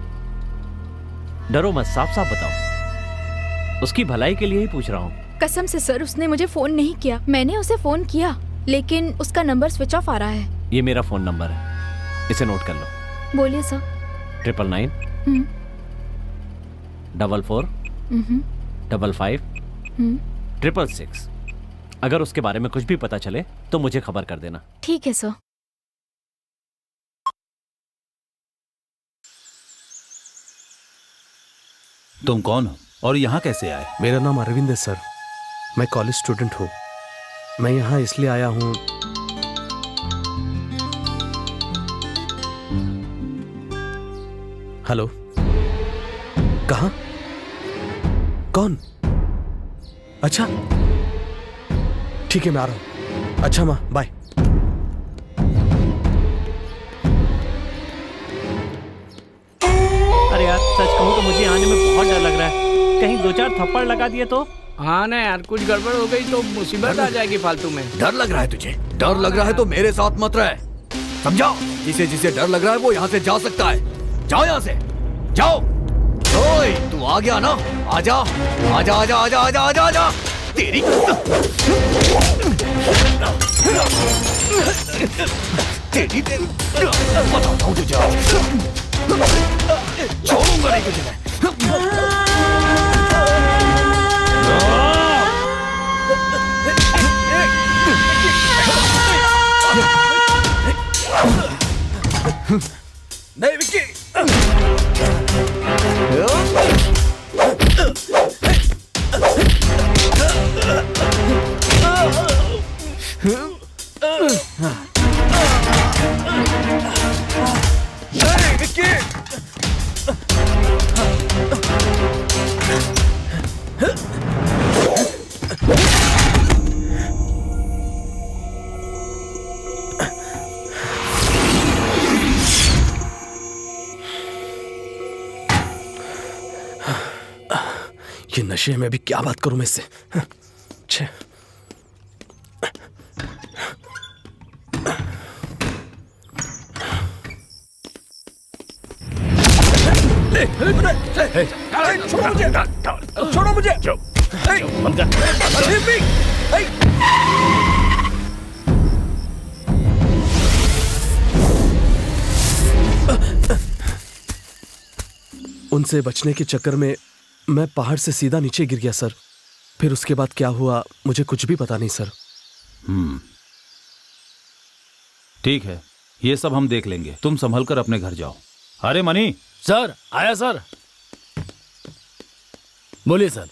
डरो मत, साफ साफ बताओ। उसकी भलाई के लिए ही पूछ रहा हूँ। कसम से सर, उसने मुझे फोन नहीं किया। मैंने उसे फोन किया लेकिन उसका नंबर स्विच ऑफ आ रहा है। ये मेरा फोन नंबर है, इसे नोट कर लो। बोलिए सर। 999 44 55 666। अगर उसके बारे में कुछ भी पता चले तो मुझे खबर कर देना। ठीक है सर। तुम कौन हो और यहाँ कैसे आए? मेरा नाम अरविंद है सर, मैं कॉलेज स्टूडेंट हूँ। मैं यहाँ इसलिए आया हूँ, हेलो, कहाँ? कौन? अच्छा ठीक है, मैं आ रहा हूँ। अच्छा माँ, बाय। अरे यार, सच कहूँ तो मुझे आने में बहुत डर लग रहा है। कहीं 2-4 थप्पड़ लगा दिए तो? हाँ ना यार, कुछ गड़बड़ हो गई तो मुसीबत आ जाएगी फालतू में। डर लग रहा है तुझे? डर लग रहा है तो मेरे साथ मत रहे, समझा? जिसे जिसे डर लग रहा है वो यहाँ से जा सकता है। जाओ यहाँ से, जाओ। ओए, तू आ गया ना? आजा आजा आजा आजा आजा आजा आजा। तेरी तेरी तेरी बताता हूँ तुझे, छोड़ूंगा नहीं तुझे मैं। नहीं विक्की, ये नशे में भी क्या बात करूं मैं इससे? छे। छोड़ो मुझे, छोड़ो मुझे। उनसे बचने के चक्कर में मैं पहाड़ से सीधा नीचे गिर गया सर। फिर उसके बाद क्या हुआ मुझे कुछ भी पता नहीं सर। ठीक है, ये सब हम देख लेंगे, तुम संभल कर अपने घर जाओ। अरे मनी। सर, आया सर। बोलिए सर।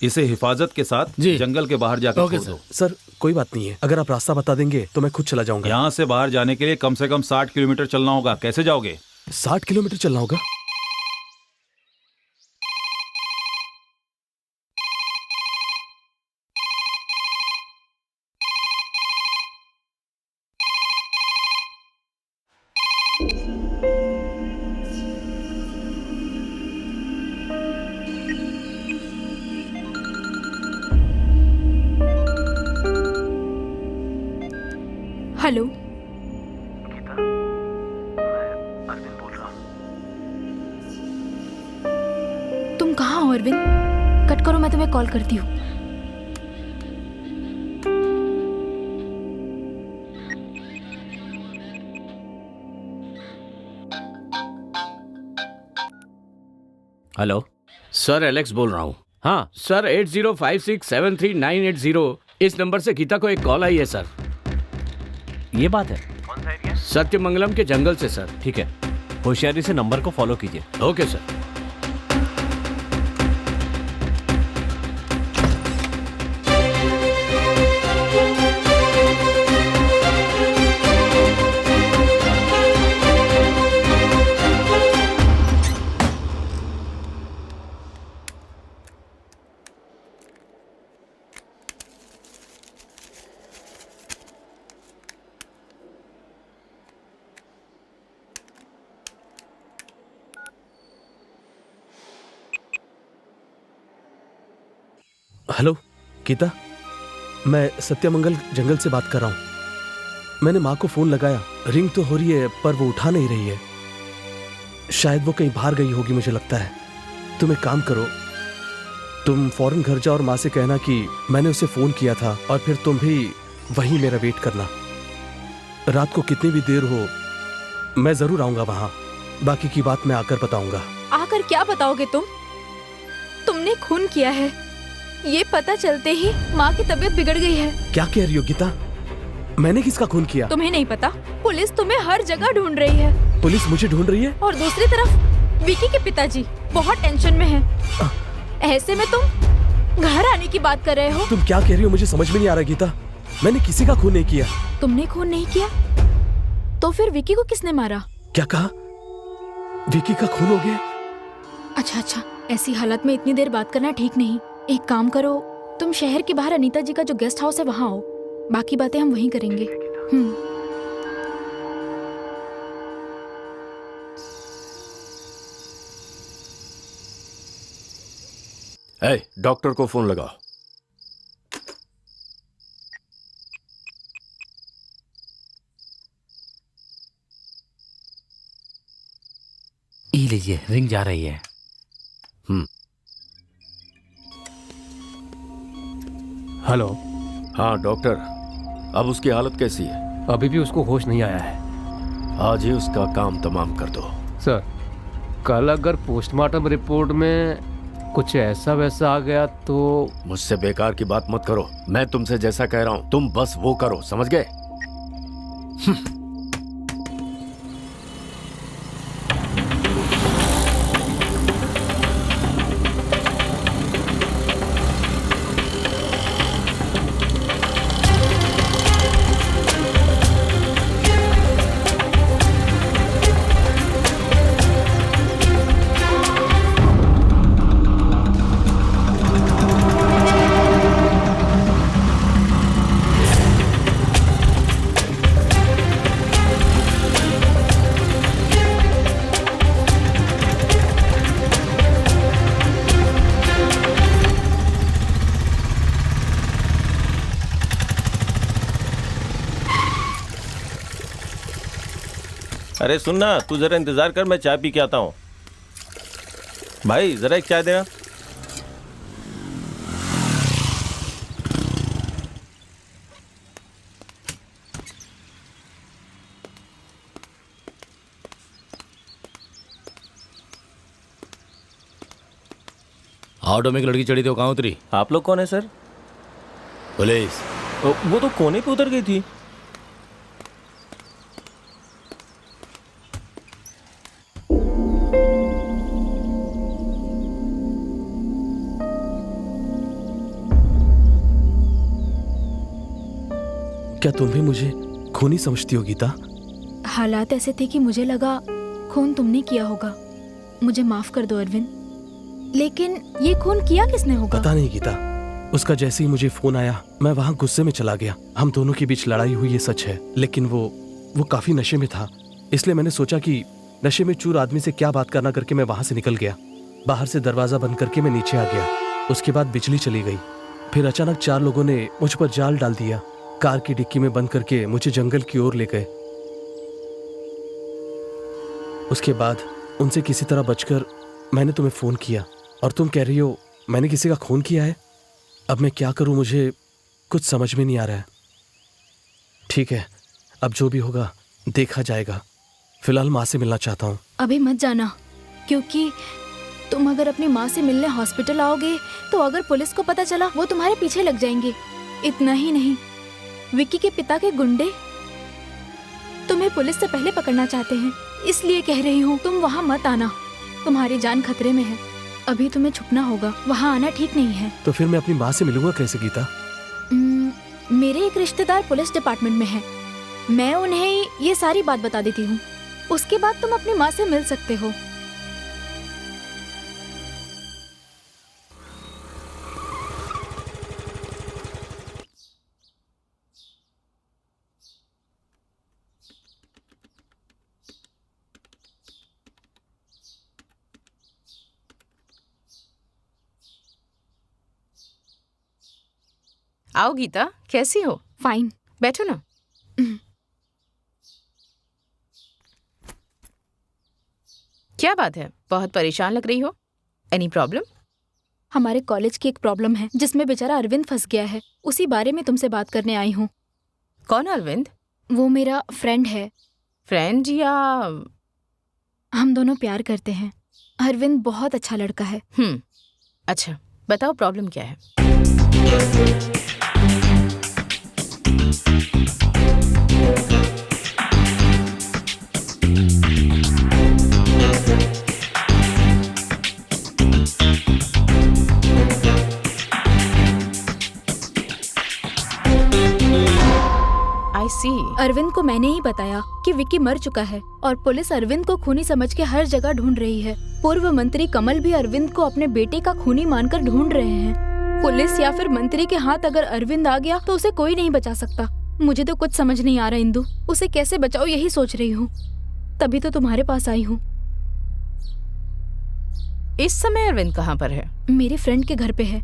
इसे हिफाजत के साथ जंगल के बाहर जाकर छोड़ दो। सर कोई बात नहीं है, अगर आप रास्ता बता देंगे तो मैं खुद चला जाऊंगा। यहाँ से बाहर जाने के लिए कम से कम 60 किलोमीटर चलना होगा। कैसे जाओगे? 60 किलोमीटर चलना होगा? हेलो गीता, मैं अरविंद बोल रहा हूँ। तुम कहाँ हो अरविंद? कट करो, मैं तुम्हें कॉल करती हूँ। हेलो सर, एलेक्स बोल रहा हूँ। हाँ सर, 8056739880 इस नंबर से गीता को एक कॉल आई है सर। ये बात है। सत्यमंगलम के जंगल से सर। ठीक है, होशियारी से नंबर को फॉलो कीजिए। Okay sir. हेलो गीता, मैं सत्यमंगल जंगल से बात कर रहा हूँ। मैंने माँ को फोन लगाया, रिंग तो हो रही है पर वो उठा नहीं रही है। शायद वो कहीं बाहर गई होगी मुझे लगता है। तुम एक काम करो, तुम फौरन घर जाओ और माँ से कहना कि मैंने उसे फोन किया था और फिर तुम भी वहीं मेरा वेट करना। रात को कितनी भी देर हो मैं जरूर आऊंगा वहां। बाकी की बात मैं आकर बताऊंगा। आकर क्या बताओगे तुम? तुमने खून किया है, ये पता चलते ही माँ की तबीयत बिगड़ गई है। क्या कह रही हो गीता? मैंने किसका खून किया? तुम्हें नहीं पता? पुलिस तुम्हें हर जगह ढूंढ रही है। पुलिस मुझे ढूंढ रही है? और दूसरी तरफ विकी के पिताजी बहुत टेंशन में हैं। ऐसे में तुम घर आने की बात कर रहे हो? तुम क्या कह रही हो मुझे समझ में नहीं आ रहा गीता। मैंने किसी का खून नहीं किया। तुमने खून नहीं किया तो फिर विकी को किसने मारा? क्या कहा? विकी का खून हो गया? अच्छा, ऐसी हालत में इतनी देर बात करना ठीक नहीं। एक काम करो, तुम शहर के बाहर अनीता जी का जो गेस्ट हाउस है वहाँ आओ, बाकी बातें हम वहीं करेंगे। डॉक्टर को फोन लगाओ। ये लीजिए, रिंग जा रही है। हेलो। हाँ डॉक्टर, अब उसकी हालत कैसी है? अभी भी उसको होश नहीं आया है। आज ही उसका काम तमाम कर दो। सर, कल अगर पोस्टमार्टम रिपोर्ट में कुछ ऐसा वैसा आ गया तो? मुझसे बेकार की बात मत करो। मैं तुमसे जैसा कह रहा हूँ तुम बस वो करो, समझ गए? अरे सुनना, तू जरा इंतजार कर, मैं चाय पी के आता हूँ। भाई जरा एक चाय देना। ऑटो में एक लड़की चढ़ी थी, वो कहाँ उतरी? आप लोग कौन है सर? पुलिस। वो तो कोने पे उतर गई थी। क्या तुम भी मुझे खूनी समझती हो गीता? हालात ऐसे थे कि मुझे लगा खून तुमने किया होगा। मुझे माफ कर दो अरविंद, लेकिन ये खून किया किसने होगा? पता नहीं गीता, उसका जैसे ही मुझे फोन आया मैं वहाँ गुस्से में चला गया। हम दोनों के बीच लड़ाई हुई ये सच है, लेकिन वो काफी नशे में था। इसलिए मैंने सोचा कि नशे में चूर आदमी से क्या बात करना करके मैं वहां से निकल गया। बाहर से दरवाजा बंद करके मैं नीचे आ गया। उसके बाद बिजली चली गई। फिर अचानक 4 लोगों ने मुझ पर जाल डाल दिया। कार की डिक्की में बंद करके मुझे जंगल की ओर ले गए। उसके बाद उनसे किसी तरह बचकर मैंने तुम्हें फोन किया और तुम कह रही हो मैंने किसी का खून किया है। अब मैं क्या करूं, मुझे कुछ समझ में नहीं आ रहा है। ठीक है, अब जो भी होगा देखा जाएगा। फिलहाल माँ से मिलना चाहता हूँ। अभी मत जाना, क्योंकि तुम अगर अपनी माँ से मिलने हॉस्पिटल आओगे तो अगर पुलिस को पता चला वो तुम्हारे पीछे लग जाएंगे। इतना ही नहीं, विक्की के पिता के गुंडे तुम्हें पुलिस से पहले पकड़ना चाहते हैं। इसलिए कह रही हूँ तुम वहाँ मत आना, तुम्हारी जान खतरे में है। अभी तुम्हें छुपना होगा, वहाँ आना ठीक नहीं है। तो फिर मैं अपनी माँ से मिलूंगा कैसे गीता? मेरे एक रिश्तेदार पुलिस डिपार्टमेंट में है, मैं उन्हें ये सारी बात बता देती हूँ, उसके बाद तुम अपनी माँ से मिल सकते हो। आओ गीता, कैसी हो? फाइन। बैठो ना। क्या बात है, बहुत परेशान लग रही हो? Any problem? हमारे कॉलेज की एक प्रॉब्लम है जिसमें बेचारा अरविंद फंस गया है, उसी बारे में तुमसे बात करने आई हूँ। कौन अरविंद? वो मेरा फ्रेंड है। फ्रेंड या? हम दोनों प्यार करते हैं। अरविंद बहुत अच्छा लड़का है। अच्छा, बताओ प्रॉब्लम क्या है? I see. अरविंद को मैंने ही बताया कि विक्की मर चुका है और पुलिस अरविंद को खूनी समझ के हर जगह ढूंढ रही है। पूर्व मंत्री कमल भी अरविंद को अपने बेटे का खूनी मानकर ढूंढ रहे हैं। पुलिस या फिर मंत्री के हाथ अगर अरविंद आ गया तो उसे कोई नहीं बचा सकता। मुझे तो कुछ समझ नहीं आ रहा इंदु, उसे कैसे बचाओ यही सोच रही हूँ, तभी तो तुम्हारे पास आई हूँ। इस समय अरविंद कहाँ पर है? मेरी फ्रेंड के घर पे है,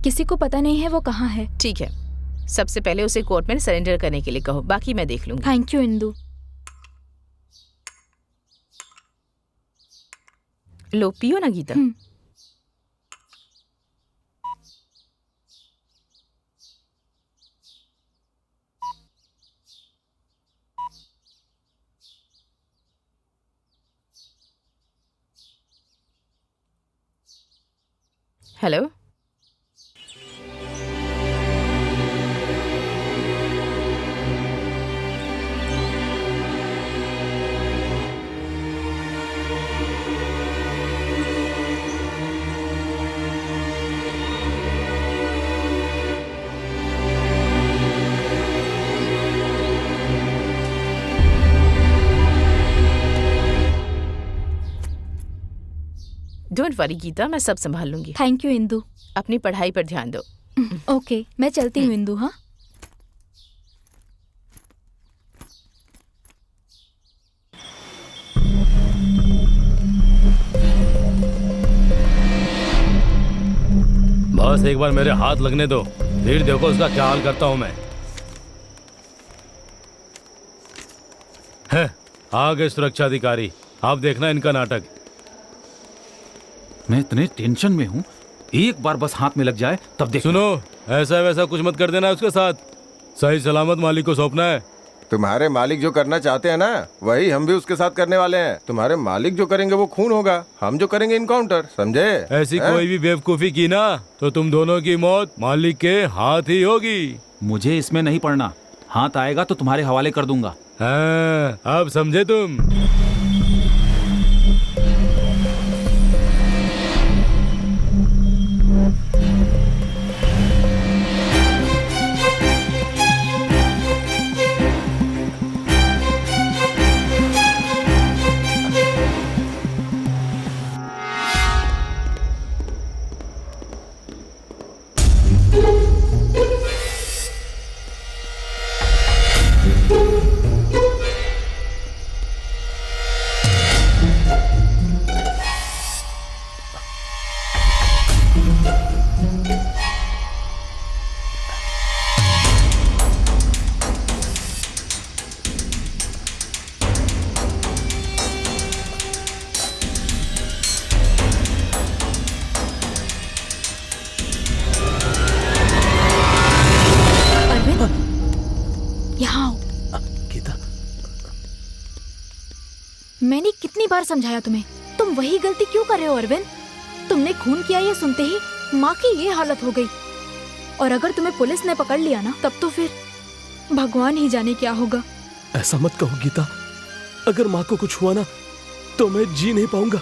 किसी को पता नहीं है वो कहाँ है। ठीक है, सबसे पहले उसे कोर्ट में सरेंडर करने के लिए कहो, बाकी मैं देख लूंगी। Thank you Indu. लो पियो ना Geeta. Hello, don't worry Geeta, मैं सब संभाल लूंगी। Thank you Indu. अपनी पढ़ाई पर ध्यान दो। ओके, मैं चलती हूँ इंदु। हाँ, बस एक बार मेरे हाथ लगने दो, फिर देखो उसका क्या हाल करता हूं मैं। है, आ गए सुरक्षा अधिकारी, आप देखना इनका नाटक। मैं इतने टेंशन में हूँ, एक बार बस हाथ में लग जाए तब देख। सुनो, ऐसा वैसा कुछ मत कर देना उसके साथ, सही सलामत मालिक को सौंपना है। तुम्हारे मालिक जो करना चाहते हैं ना, वही हम भी उसके साथ करने वाले हैं। तुम्हारे मालिक जो करेंगे वो खून होगा, हम जो करेंगे इनकाउंटर, समझे? ऐसी कोई भी बेवकूफी की ना तो तुम दोनों की मौत मालिक के हाथ ही होगी। मुझे इसमें नहीं पड़ना, हाथ आएगा तो तुम्हारे हवाले कर दूंगा। हाँ, अब समझे तुम? मैंने कितनी बार समझाया तुम्हें, तुम वही गलती क्यों कर रहे हो अरविंद? तुमने खून किया ये सुनते ही माँ की ये हालत हो गई, और अगर तुम्हें पुलिस ने पकड़ लिया ना, तब तो फिर भगवान ही जाने क्या होगा। ऐसा मत कहो गीता, अगर माँ को कुछ हुआ ना तो मैं जी नहीं पाऊंगा।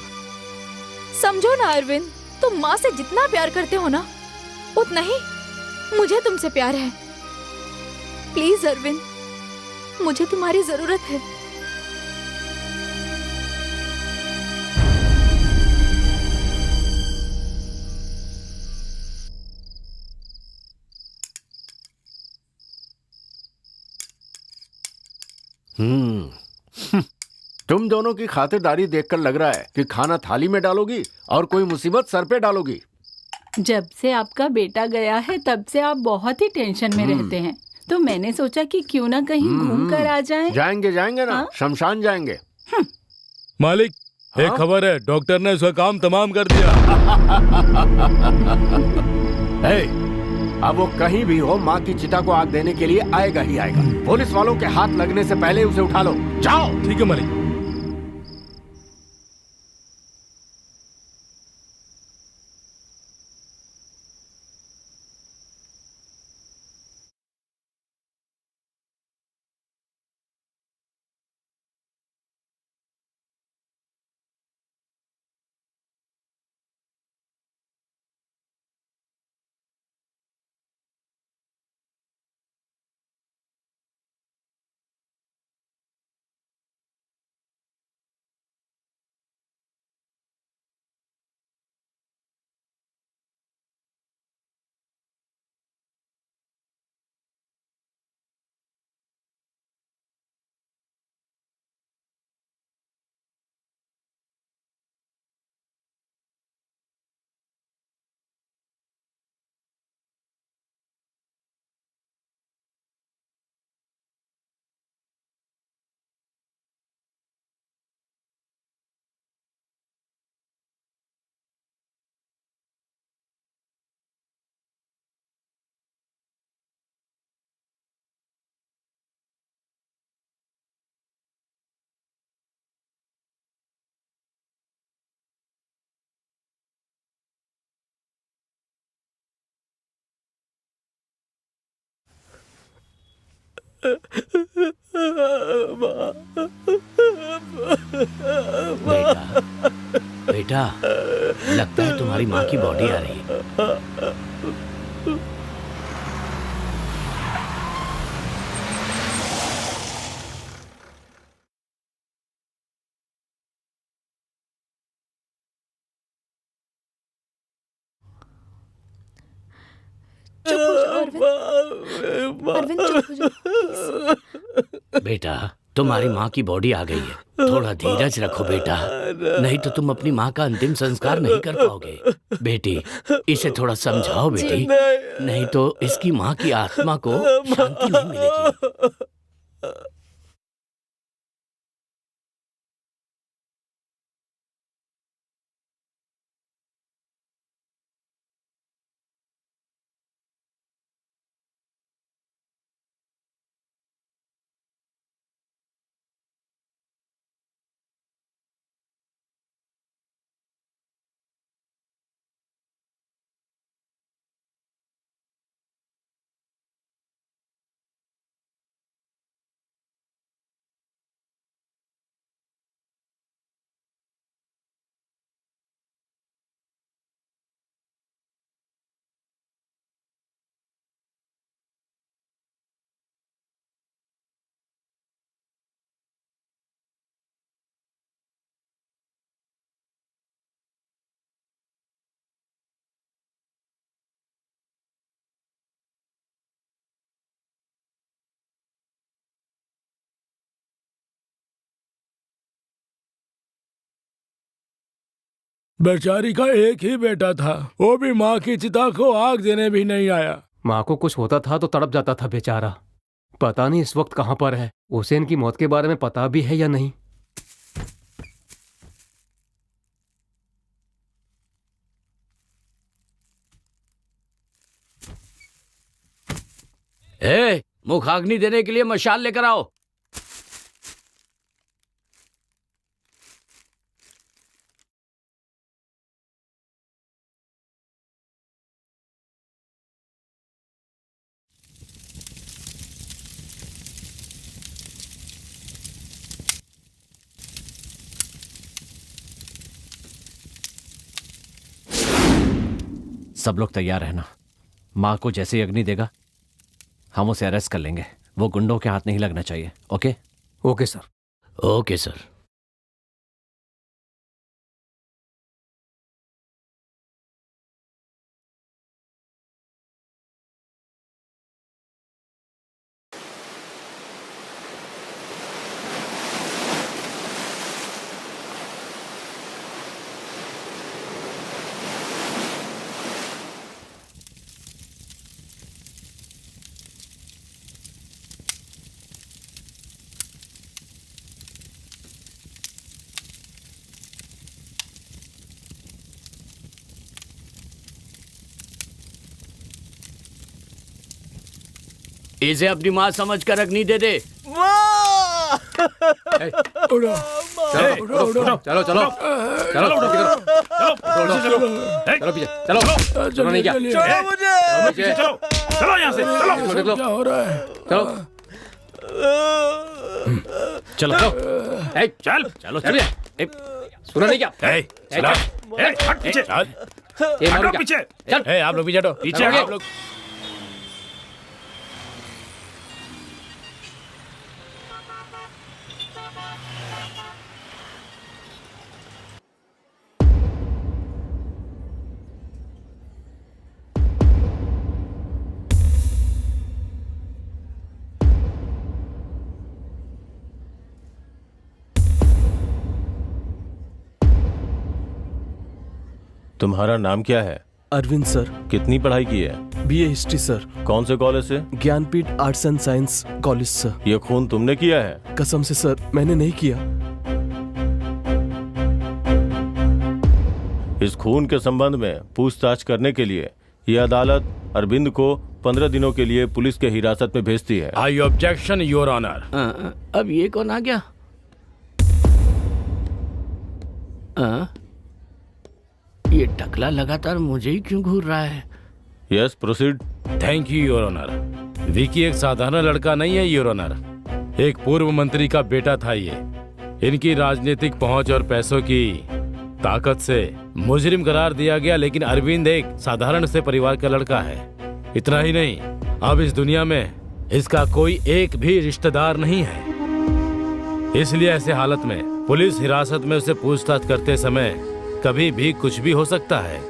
समझो ना अरविंद, तुम माँ से जितना प्यार करते हो ना उतना ही मुझे तुमसे प्यार है। प्लीज अरविंद, मुझे तुम्हारी जरूरत है। तुम दोनों की खातिरदारी देखकर लग रहा है कि खाना थाली में डालोगी और कोई मुसीबत सर पे डालोगी। जब से आपका बेटा गया है तब से आप बहुत ही टेंशन में रहते हैं, तो मैंने सोचा कि क्यों ना कहीं घूम कर आ जाएं। जाएंगे ना, शमशान जाएंगे। मालिक, एक खबर है, डॉक्टर ने उसका काम तमाम कर दिया। अब वो कहीं भी हो, माँ की चिता को आग देने के लिए आएगा ही आएगा। पुलिस वालों के हाथ लगने से पहले उसे उठा लो। जाओ। ठीक है मालिक। बेटा, बेटा, लगता है तुम्हारी माँ की बॉडी आ रही है। चुप हो जाओ अरविंद। अरविंद चुप हो जाओ। बेटा, तुम्हारी माँ की बॉडी आ गई है, थोड़ा धीरज रखो बेटा, नहीं तो तुम अपनी माँ का अंतिम संस्कार नहीं कर पाओगे। बेटी, इसे थोड़ा समझाओ बेटी, नहीं तो इसकी माँ की आत्मा को शांति नहीं मिलेगी। बेचारी का एक ही बेटा था, वो भी माँ की चिता को आग देने भी नहीं आया। माँ को कुछ होता था तो तड़प जाता था बेचारा। पता नहीं इस वक्त कहाँ पर है। उसे इनकी मौत के बारे में पता भी है या नहीं। मुखाग्नि देने के लिए मशाल लेकर आओ। सब लोग तैयार रहना। माँ को जैसे ही अग्नि देगा हम उसे अरेस्ट कर लेंगे। वो गुंडों के हाथ नहीं लगना चाहिए। Okay? Okay sir. Okay sir. इसे अपनी माँ समझ कर अग्नि दे दे। उड़ो चलो चलो चलो चलो चलो चलो पीछे चलो। चलो नहीं क्या? चलो यहाँ से चलो। क्या हो रहा है? चलो चलो चल चलो चल। सुना नहीं क्या? हट पीछे। हटो पीछे। चल आप लोग पीछे हटो। पीछे आप लोग। तुम्हारा नाम क्या है? अरविंद सर। कितनी पढ़ाई की है? BA history sir. कौन से कॉलेज से? Jnanpith arts and science college sir. ये खून तुमने किया है? कसम से सर मैंने नहीं किया। इस खून के संबंध में पूछताछ करने के लिए ये अदालत अरविंद को 15 दिनों के लिए पुलिस के हिरासत में भेजती है। आई ऑब्जेक्शन योर ऑनर। अब ये कौन आ गया? ये टकला लगातार मुझे ही क्यों घूर रहा है? Yes proceed. Thank you your honour. Vicky एक साधारण लड़का नहीं है योर ऑनर। एक पूर्व मंत्री का बेटा था ये। इनकी राजनीतिक पहुंच और पैसों की ताकत से मुजरिम करार दिया गया, लेकिन अरविंद एक साधारण से परिवार का लड़का है। इतना ही नहीं, अब इस दुनिया में इसका कोई एक भी रिश्तेदार नहीं है। इसलिए ऐसे हालत में पुलिस हिरासत में उसे पूछताछ करते समय कभी भी कुछ भी हो सकता है।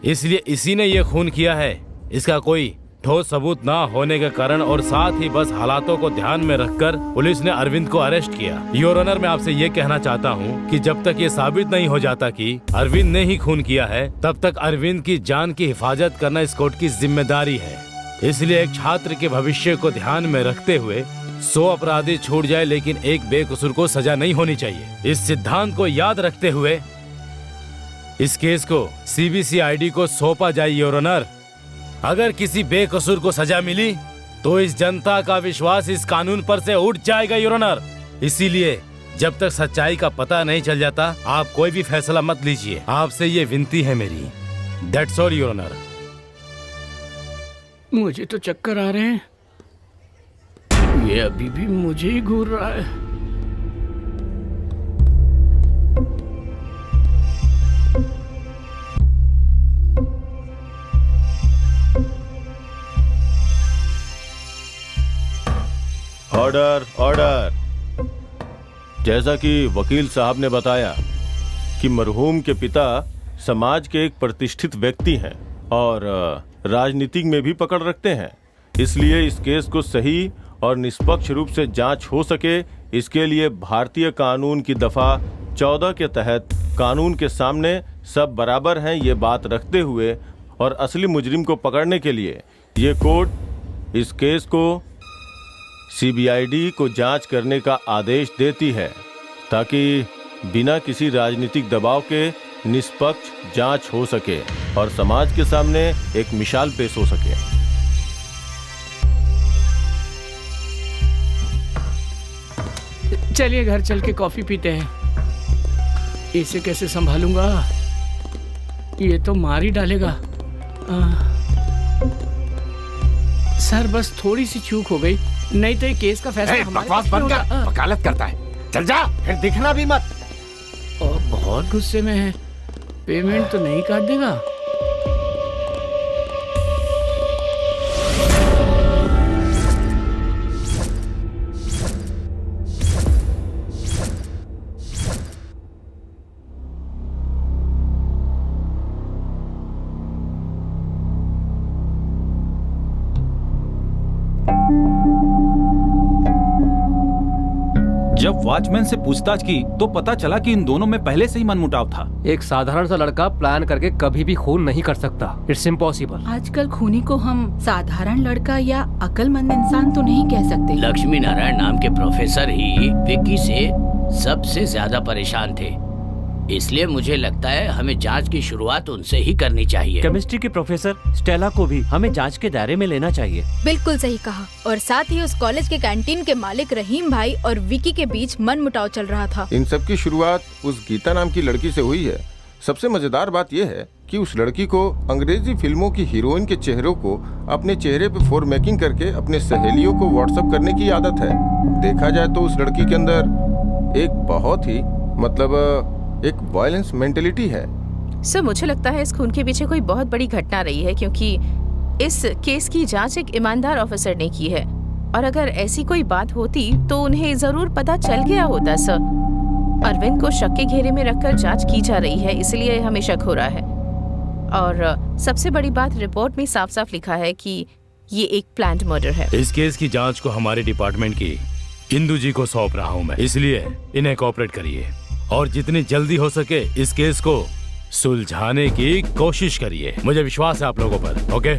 इसलिए इसी ने यह खून किया है। इसका कोई ठोस सबूत ना होने के कारण और साथ ही बस हालातों को ध्यान में रखकर पुलिस ने अरविंद को अरेस्ट किया। योर ऑनर, मैं आपसे ये कहना चाहता हूँ कि जब तक ये साबित नहीं हो जाता कि अरविंद ने ही खून किया है, तब तक अरविंद की जान की हिफाजत करना इस कोर्ट की जिम्मेदारी है। इसलिए एक छात्र के भविष्य को ध्यान में रखते हुए 100 अपराधी छूट जाए, लेकिन एक बेकसूर को सजा नहीं होनी चाहिए। इस सिद्धांत को याद रखते हुए इस केस को CBCID को सौंपा जाए योर ऑनर। अगर किसी बेकसूर को सजा मिली तो इस जनता का विश्वास इस कानून पर से उठ जाएगा योर ऑनर। इसीलिए जब तक सच्चाई का पता नहीं चल जाता, आप कोई भी फैसला मत लीजिए। आपसे ये विनती है मेरी। That's all your honour. मुझे तो चक्कर आ रहे हैं। ये अभी भी मुझे ही घूर रहा है। Order order. जैसा कि वकील साहब ने बताया कि मरहूम के पिता समाज के एक प्रतिष्ठित व्यक्ति हैं और राजनीति में भी पकड़ रखते हैं, इसलिए इस केस को सही और निष्पक्ष रूप से जांच हो सके, इसके लिए भारतीय कानून की दफा 14 के तहत कानून के सामने सब बराबर हैं ये बात रखते हुए और असली मुजरिम को पकड़ने के लिए ये कोर्ट इस केस को CBID को जांच करने का आदेश देती है, ताकि बिना किसी राजनीतिक दबाव के निष्पक्ष जांच हो सके और समाज के सामने एक मिसाल पेश हो सके। चलिए घर चल के कॉफी पीते हैं। इसे कैसे संभालूंगा? ये तो मार ही डालेगा। सर बस थोड़ी सी चूक हो गई, नहीं तो ये केस का फैसला हमारे बकवास बंद कर, वकालत करता है। चल जा, फिर दिखना भी मत। बहुत गुस्से में है। पेमेंट तो नहीं काट देगा? जब वॉचमैन से पूछताछ की तो पता चला कि इन दोनों में पहले से ही मनमुटाव था। एक साधारण सा लड़का प्लान करके कभी भी खून नहीं कर सकता। It's impossible. आजकल खूनी को हम साधारण लड़का या अक्लमंद इंसान तो नहीं कह सकते। लक्ष्मी नारायण नाम के प्रोफेसर ही विक्की से सबसे ज्यादा परेशान थे, इसलिए मुझे लगता है हमें जांच की शुरुआत उनसे ही करनी चाहिए। केमिस्ट्री के प्रोफेसर स्टेला को भी हमें जांच के दायरे में लेना चाहिए। बिल्कुल सही कहा। और साथ ही उस कॉलेज के कैंटीन के मालिक रहीम भाई और विकी के बीच मनमुटाव चल रहा था। इन सब की शुरुआत उस गीता नाम की लड़की से हुई है। सबसे मजेदार बात यह है कि उस लड़की को अंग्रेजी फिल्मों की हीरोइन के चेहरों को अपने चेहरे पे फोर मेकिंग करके अपने सहेलियों को व्हाट्सएप करने की आदत है। देखा जाए तो उस लड़की के अंदर एक बहुत ही एक वायलेंस मेंटेलिटी है। सर मुझे लगता है इस खून के पीछे कोई बहुत बड़ी घटना रही है, क्योंकि इस केस की जांच एक ईमानदार ऑफिसर ने की है, और अगर ऐसी कोई बात होती तो उन्हें जरूर पता चल गया होता। सर अरविंद को शक के घेरे में रखकर जांच की जा रही है, इसलिए हमें शक हो रहा है। और सबसे बड़ी बात, रिपोर्ट में साफ साफ लिखा है कि ये एक प्लान्ड मर्डर है। इस केस की जांच को हमारे डिपार्टमेंट की इंदु जी को सौंप रहा हूँ मैं, इसलिए इन्हें कोऑपरेट करिए और जितनी जल्दी हो सके इस केस को सुलझाने की कोशिश करिए। मुझे विश्वास है आप लोगों पर। ओके?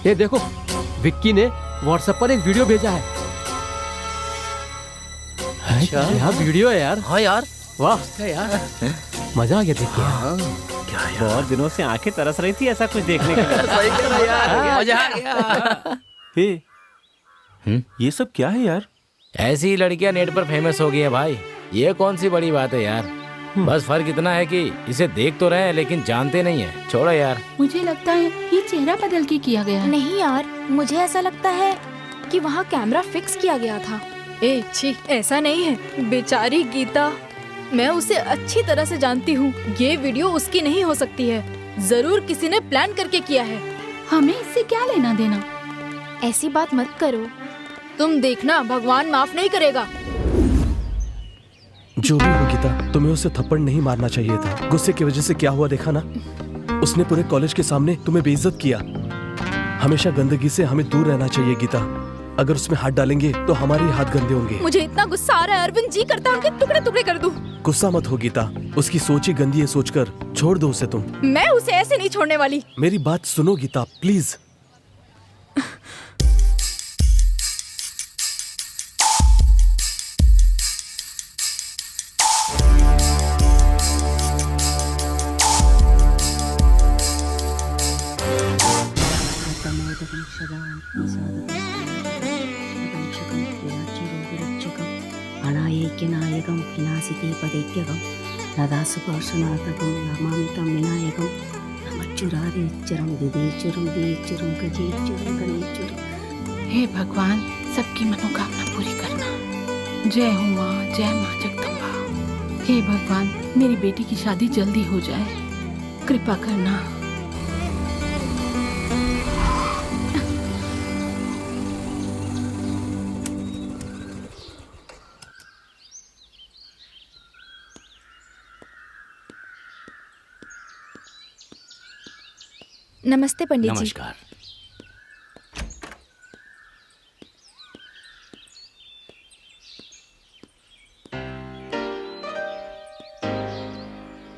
ये देखो, विक्की ने व्हाट्सएप पर एक वीडियो भेजा है। अच्छा यहाँ वीडियो है यार। हाँ यार, वाह यार मजा आ गया देख के। क्या यार, बहुत दिनों से आंखें तरस रही थी ऐसा कुछ देखने के लिए। सही कह रहा यार, मजा आ गया। हे, ये सब क्या है यार? ऐसी लड़कियां नेट पर फेमस हो गई है भाई, ये कौन सी बड़ी बात है यार। बस फर्क इतना है कि इसे देख तो रहे हैं लेकिन जानते नहीं है। छोड़ो यार। मुझे लगता है ये चेहरा बदल के किया गया है। नहीं यार, मुझे ऐसा लगता है कि वहाँ कैमरा फिक्स किया गया था। ए छी, ऐसा नहीं है। बेचारी गीता, मैं उसे अच्छी तरह से जानती हूँ। ये वीडियो उसकी नहीं हो सकती है। जरूर किसी ने प्लान करके किया है। हमें इससे क्या लेना देना? ऐसी बात मत करो, तुम देखना भगवान माफ नहीं करेगा। जो भी हो गीता, तुम्हें उसे थप्पड़ नहीं मारना चाहिए था। गुस्से की वजह से क्या हुआ देखा ना, उसने पूरे कॉलेज के सामने तुम्हें बेइज्जत किया। हमेशा गंदगी से हमें दूर रहना चाहिए गीता। अगर उसमें हाथ डालेंगे तो हमारे ही हाथ गंदे होंगे। मुझे इतना गुस्सा आ रहा है अरविंद, जी करता है उनके टुकड़े टुकड़े कर दूं। गुस्सा मत हो गीता, उसकी सोच ही गंदी है सोचकर छोड़ दो उसे तुम। मैं उसे ऐसे नहीं छोड़ने वाली। मेरी बात सुनो गीता प्लीज। अनायैक्यनायकं विनाशिते पदैत्यकं नदासुपार्श्वनाथकं नमामितं विनायकं नमच्चुरारेच्चरं दिदेच्चुरं देच्चुरं गजेच्चुरं गणेच्चुरं। हे भगवान, सबकी मनोकामना पूरी करना। जय हो माँ, जय माँ जगदम्बा। हे भगवान, मेरी बेटी की शादी जल्दी हो जाए, कृपा करना। नमस्ते पंडित जी। नमस्कार।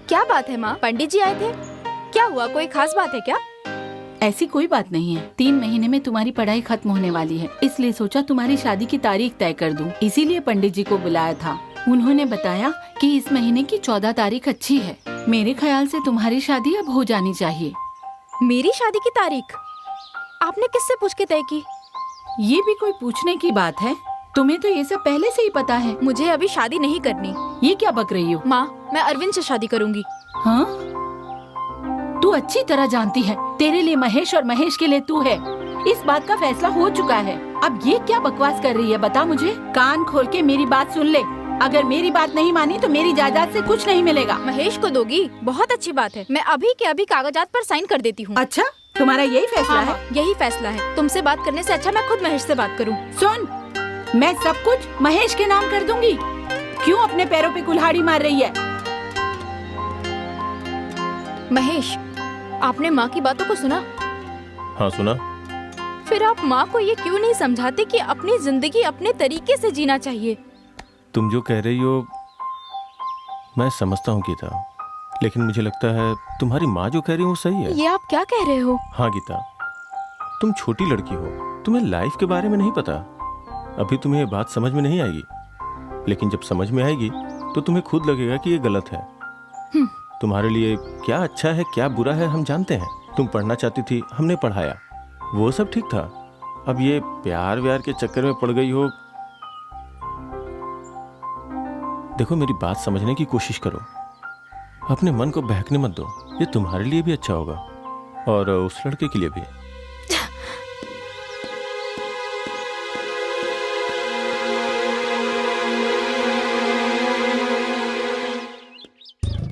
क्या बात है माँ, पंडित जी आए थे? क्या हुआ, कोई खास बात है क्या? ऐसी कोई बात नहीं है। 3 महीने में तुम्हारी पढ़ाई खत्म होने वाली है, इसलिए सोचा तुम्हारी शादी की तारीख तय कर दूं। इसीलिए पंडित जी को बुलाया था। उन्होंने बताया कि इस महीने की 14 तारीख अच्छी है। मेरे ख्याल से तुम्हारी शादी अब हो जानी चाहिए। मेरी शादी की तारीख आपने किससे पूछ के तय की? ये भी कोई पूछने की बात है? तुम्हें तो ये सब पहले से ही पता है। मुझे अभी शादी नहीं करनी। ये क्या बक रही हो? माँ, मैं अरविंद से शादी करूंगी। हाँ? तू अच्छी तरह जानती है, तेरे लिए महेश और महेश के लिए तू है। इस बात का फैसला हो चुका है। अब ये क्या बकवास कर रही है, बता मुझे। कान खोल के मेरी बात सुन ले। अगर मेरी बात नहीं मानी तो मेरी जायदाद से कुछ नहीं मिलेगा। महेश को दोगी? बहुत अच्छी बात है, मैं अभी के अभी कागजात पर साइन कर देती हूँ। अच्छा, तुम्हारा यही फैसला है? यही फैसला है। तुमसे बात करने से अच्छा मैं खुद महेश से बात करूँ। सुन, मैं सब कुछ महेश के नाम कर दूंगी। क्यों अपने पैरों पे कुल्हाड़ी मार रही है? महेश, आपने माँ की बातों को सुना? हाँ सुना। फिर आप माँ को ये क्यों नहीं समझाते कि अपनी जिंदगी अपने तरीके से जीना चाहिए? तुम जो कह रही हो मैं समझता हूँ गीता, लेकिन मुझे लगता है तुम्हारी माँ जो कह रही है वो सही है। ये आप क्या कह रहे हो? हाँ गीता, तुम छोटी लड़की हो, तुम्हें लाइफ के बारे में नहीं पता। अभी तुम्हें ये बात समझ में नहीं आएगी, लेकिन जब समझ में आएगी तो तुम्हें खुद लगेगा कि ये गलत है। तुम्हारे लिए क्या अच्छा है क्या बुरा है हम जानते हैं। तुम पढ़ना चाहती थी, हमने पढ़ाया, वो सब ठीक था। अब ये प्यार व्यार के चक्कर में पड़ गई हो। देखो मेरी बात समझने की कोशिश करो, अपने मन को बहकने मत दो। ये तुम्हारे लिए भी अच्छा होगा और उस लड़के के लिए भी।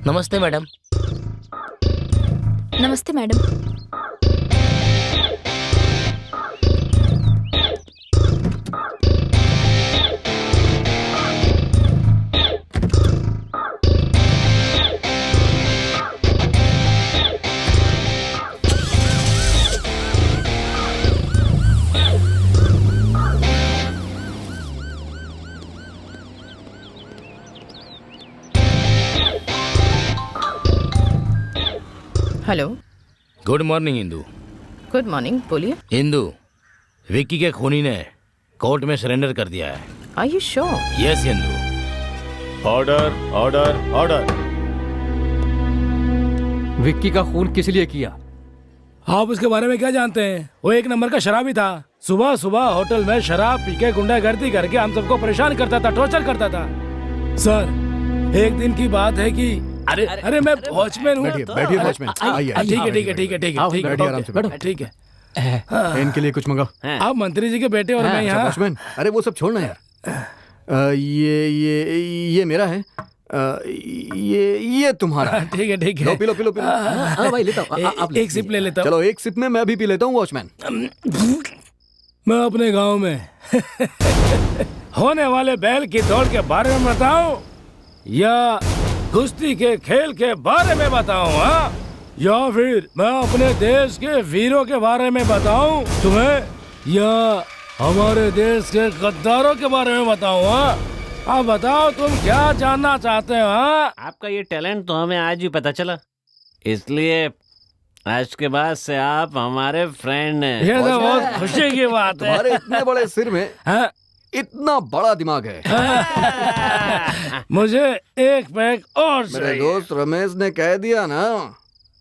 नमस्ते मैडम। नमस्ते madam. Hello. Good morning Indu. Good morning, बोलिए। इंदू, विक्की के खूनी ने कोर्ट में सरेंडर कर दिया है। Are you sure? Yes Indu. Order order order. Vicky का खून किस लिए किया? आप उसके बारे में क्या जानते हैं? वो एक नंबर का शराबी था। सुबह सुबह होटल में शराब पी के गुंडागर्दी करके हम सबको परेशान करता था, टॉर्चर करता था। सर, एक दिन की बात है कि अरे मैं वॉचमैन हूँ। बैठिए वॉचमैन, आइए। ठीक है ठीक है ठीक है ठीक है ठीक है, आराम से बैठो। ठीक है। इनके लिए कुछ मंगाओ। आप मंत्री जी के बेटे और मैं यहाँ। वॉचमैन, अरे वो सब छोड़ना यार। ये मेरा है, ये तुम्हारा। ठीक है ठीक है। लो, P low P low P low. हाँ भाई लेता हूँ, आप एक सिप ले लेता हूँ। चलो एक सिप में मैं भी पी लेता हूँ वॉचमैन। मैं अपने गांव में होने वाले बैल की दौड़ के बारे में बताऊं या कुश्ती के खेल के बारे में बताऊं? हाँ, या फिर मैं अपने देश के वीरों के बारे में बताऊं तुम्हें, या हमारे देश के गद्दारों के बारे में बताऊं? हाँ बताओ, तुम क्या जानना चाहते हो? हाँ, आपका ये टैलेंट तो हमें आज ही पता चला, इसलिए आज के बाद से आप हमारे फ्रेंड हैं। ये तो बहुत खुशी की बात है। तुम्हारे इतने बड़े सिर में इतना बड़ा दिमाग है। मुझे एक पैक और मेरे चाहिए। दोस्त रमेश ने कह दिया ना,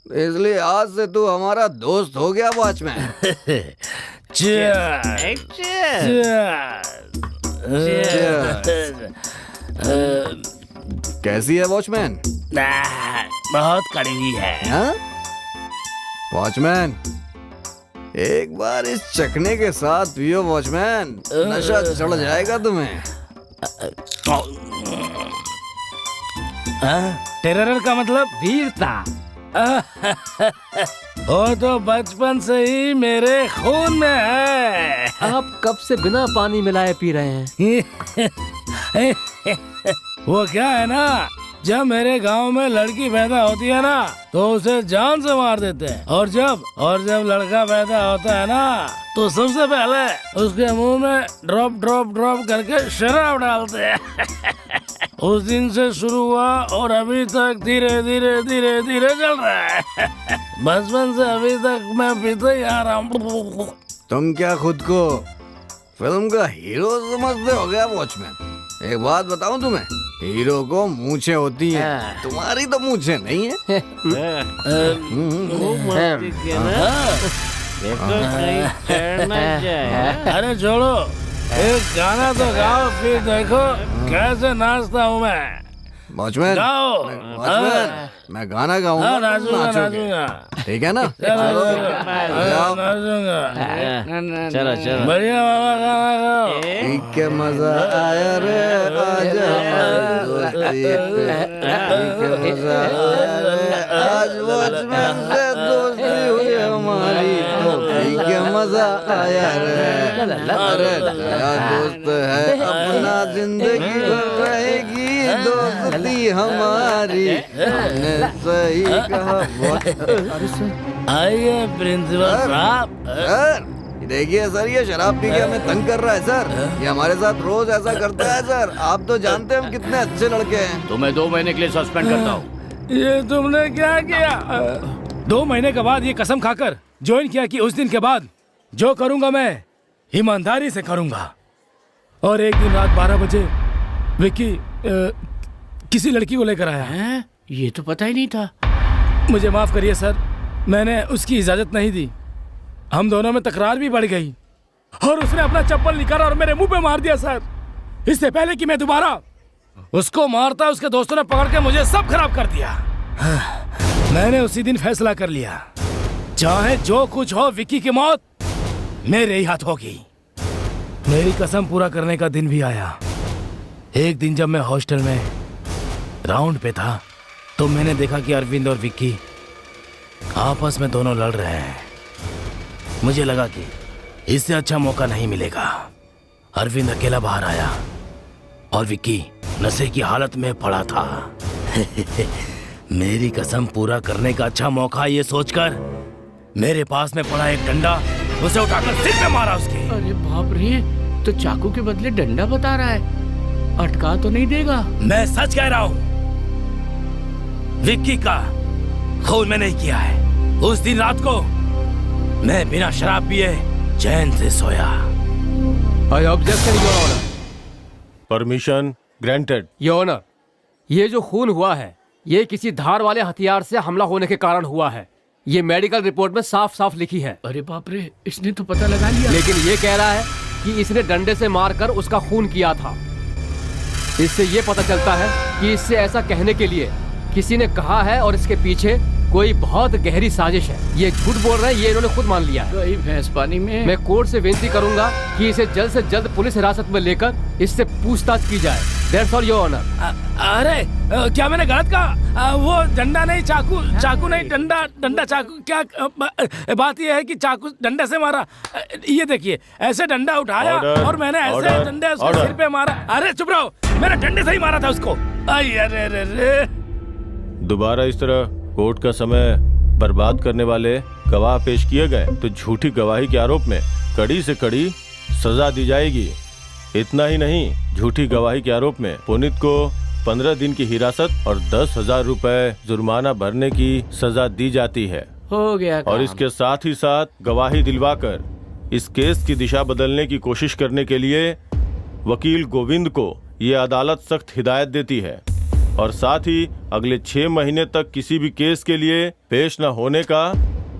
इसलिए आज से तू हमारा दोस्त हो गया वॉचमैन। कैसी है वॉचमैन? बहुत कड़वी है। वॉचमैन, एक बार इस चखने के साथ पियो वॉचमैन, नशा चढ़ जाएगा तुम्हें। टेरर का मतलब वीरता। वो तो बचपन से ही मेरे खून में है। आप कब से बिना पानी मिलाए पी रहे हैं? वो क्या है ना, जब मेरे गांव में लड़की पैदा होती है ना तो उसे जान से मार देते हैं, और जब लड़का पैदा होता है ना तो सबसे पहले उसके मुंह में ड्रॉप ड्रॉप ड्रॉप करके शराब डालते हैं। उस दिन से शुरू हुआ और अभी तक धीरे धीरे धीरे धीरे चल रहा है। बचपन से अभी तक मैं पीते ही आ रहा हूँ। तुम क्या खुद को फिल्म का हीरो समझते हो गया वॉचमैन? एक बात बताऊं तुम्हें, हीरो को मूछें होती हैं, तुम्हारी तो मूछें नहीं है। अरे छोड़ो, एक गाना तो गाओ, फिर देखो कैसे नाचता हूँ मैं। वॉचमैन, गाओ। मैं गाना गाऊंगा, हाँ, नाचूंगा, नाचोगे। नाचूंगा। ठीक है ना? चलो चलो, बढ़िया वाला गाना गाओ। ठीक है, मजा आया रे, आज हमारी दोस्ती पे, ठीक है, मजा आया रे, आज वॉचमैन से दोस्ती हुई हमारी, तो ठीक है, मजा आया रे। अरे नया दोस्त है अपना, जिंदगी भर रहेगी दोस्ती हमारी, हमने सही कहा। आइए प्रिंसिपल साहब। देखिए सर, ये शराब पी के हमें तंग कर रहा है सर। ये हमारे साथ रोज ऐसा करता है सर। आप तो जानते हैं हम कितने अच्छे लड़के हैं। तो मैं 2 महीने के लिए सस्पेंड करता हूँ। ये तुमने क्या किया? 2 महीने के बाद ये कसम खाकर ज्वाइन किया कि उस दिन के बाद जो करूंगा मैं ईमानदारी से करूंगा। और एक दिन रात 12 बजे विक्की किसी लड़की को लेकर आया है। ये तो पता ही नहीं था। मुझे माफ करिए सर, मैंने उसकी इजाजत नहीं दी। हम दोनों में तकरार भी बढ़ गई और उसने अपना चप्पल निकाला और मेरे मुंह पे मार दिया सर। इससे पहले कि मैं दोबारा उसको मारता, उसके दोस्तों ने पकड़ के मुझे सब खराब कर दिया। मैंने उसी दिन फैसला कर लिया, चाहे जो कुछ हो, विक्की की मौत मेरे ही हाथ होगी। मेरी कसम पूरा करने का दिन भी आया। एक दिन जब मैं हॉस्टल में राउंड पे था तो मैंने देखा कि अरविंद और विक्की आपस में दोनों लड़ रहे हैं। मुझे लगा कि इससे अच्छा मौका नहीं मिलेगा। अरविंद अकेला बाहर आया और विक्की नशे की हालत में पड़ा था। मेरी कसम पूरा करने का अच्छा मौका ये सोचकर मेरे पास में पड़ा एक डंडा, उसे उठाकर सिर पे मारा उसके। अरे बाप रे, तो चाकू के बदले डंडा बता रहा है, अटका तो नहीं देगा? मैं सच कह रहा हूँ, विक्की का खून मैंने नहीं किया है। उस दिन रात को मैं बिना शराब पिए चैन से सोया। I objection your honour. Permission granted your honour, ये जो खून हुआ है ये किसी धार वाले हथियार से हमला होने के कारण हुआ है। ये मेडिकल रिपोर्ट में साफ साफ लिखी है। अरे बाप रे, इसने तो पता लगा लिया। लेकिन ये कह रहा है कि इसने डंडे से मारकर उसका खून किया था। इससे ये पता चलता है कि इससे ऐसा कहने के लिए किसी ने कहा है और इसके पीछे कोई बहुत गहरी साजिश है। ये झूठ बोल रहे हैं, ये इन्होंने खुद मान लिया है। गई भैंस पानी में। मैं कोर्ट से विनती करूंगा कि इसे जल्द से जल्द पुलिस हिरासत में लेकर इससे पूछताछ की जाए। That's all, Your Honor. अरे क्या मैंने गलत कहा? वो डंडा नहीं, चाकू, चाकू नहीं, डंडा, डंडा चाकू। क्या बात ये है कि चाकू डंडे से मारा। ये देखिए, ऐसे डंडा उठाया और मैंने ऐसे डंडे उसके सिर पे मारा। अरे चुप रहो, मैंने डंडे से ही मारा था उसको। अरे दोबारा इस तरह कोर्ट का समय बर्बाद करने वाले गवाह पेश किए गए तो झूठी गवाही के आरोप में कड़ी से कड़ी सजा दी जाएगी। इतना ही नहीं, झूठी गवाही के आरोप में पुनीत को 15 दिन की हिरासत और 10,000 रुपए जुर्माना भरने की सजा दी जाती है। हो गया और इसके साथ ही साथ गवाही दिलवाकर इस केस की दिशा बदलने की कोशिश करने के लिए वकील गोविंद को ये अदालत सख्त हिदायत देती है और साथ ही अगले 6 महीने तक किसी भी केस के लिए पेश न होने का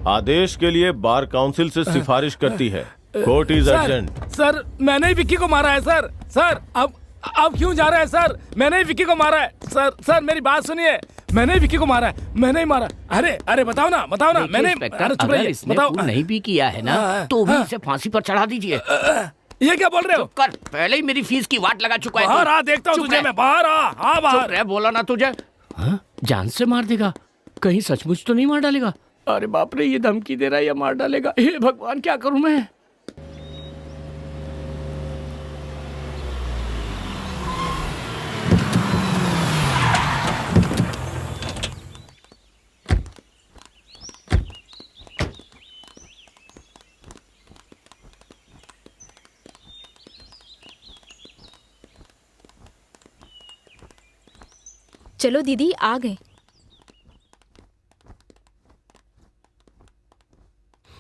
आदेश के लिए बार काउंसिल से सिफारिश करती है। Court is urgent. सर मैंने ही विक्की को मारा है सर। सर अब क्यों जा रहे हैं सर? मैंने ही विक्की को मारा है सर मेरी बात सुनिए, मैंने ही विक्की को मारा है, मैंने ही मारा। अरे बताओ ना मैंने अगर इसने खून नहीं भी किया है ना तो भी इसे फांसी पर चढ़ा दीजिए। ये क्या बोल रहे हो? कर, पहले ही मेरी फीस की वाट लगा चुका है। बाहर आ, देखता हूँ तुझे मैं। बाहर आ। हाँ बाहर रह, बोला ना तुझे। हाँ? जान से मार देगा? कहीं सचमुच तो नहीं मार डालेगा? अरे बाप रे, ये धमकी दे रहा है या मार डालेगा? हे भगवान, क्या करूं मैं? चलो दीदी, आ गए।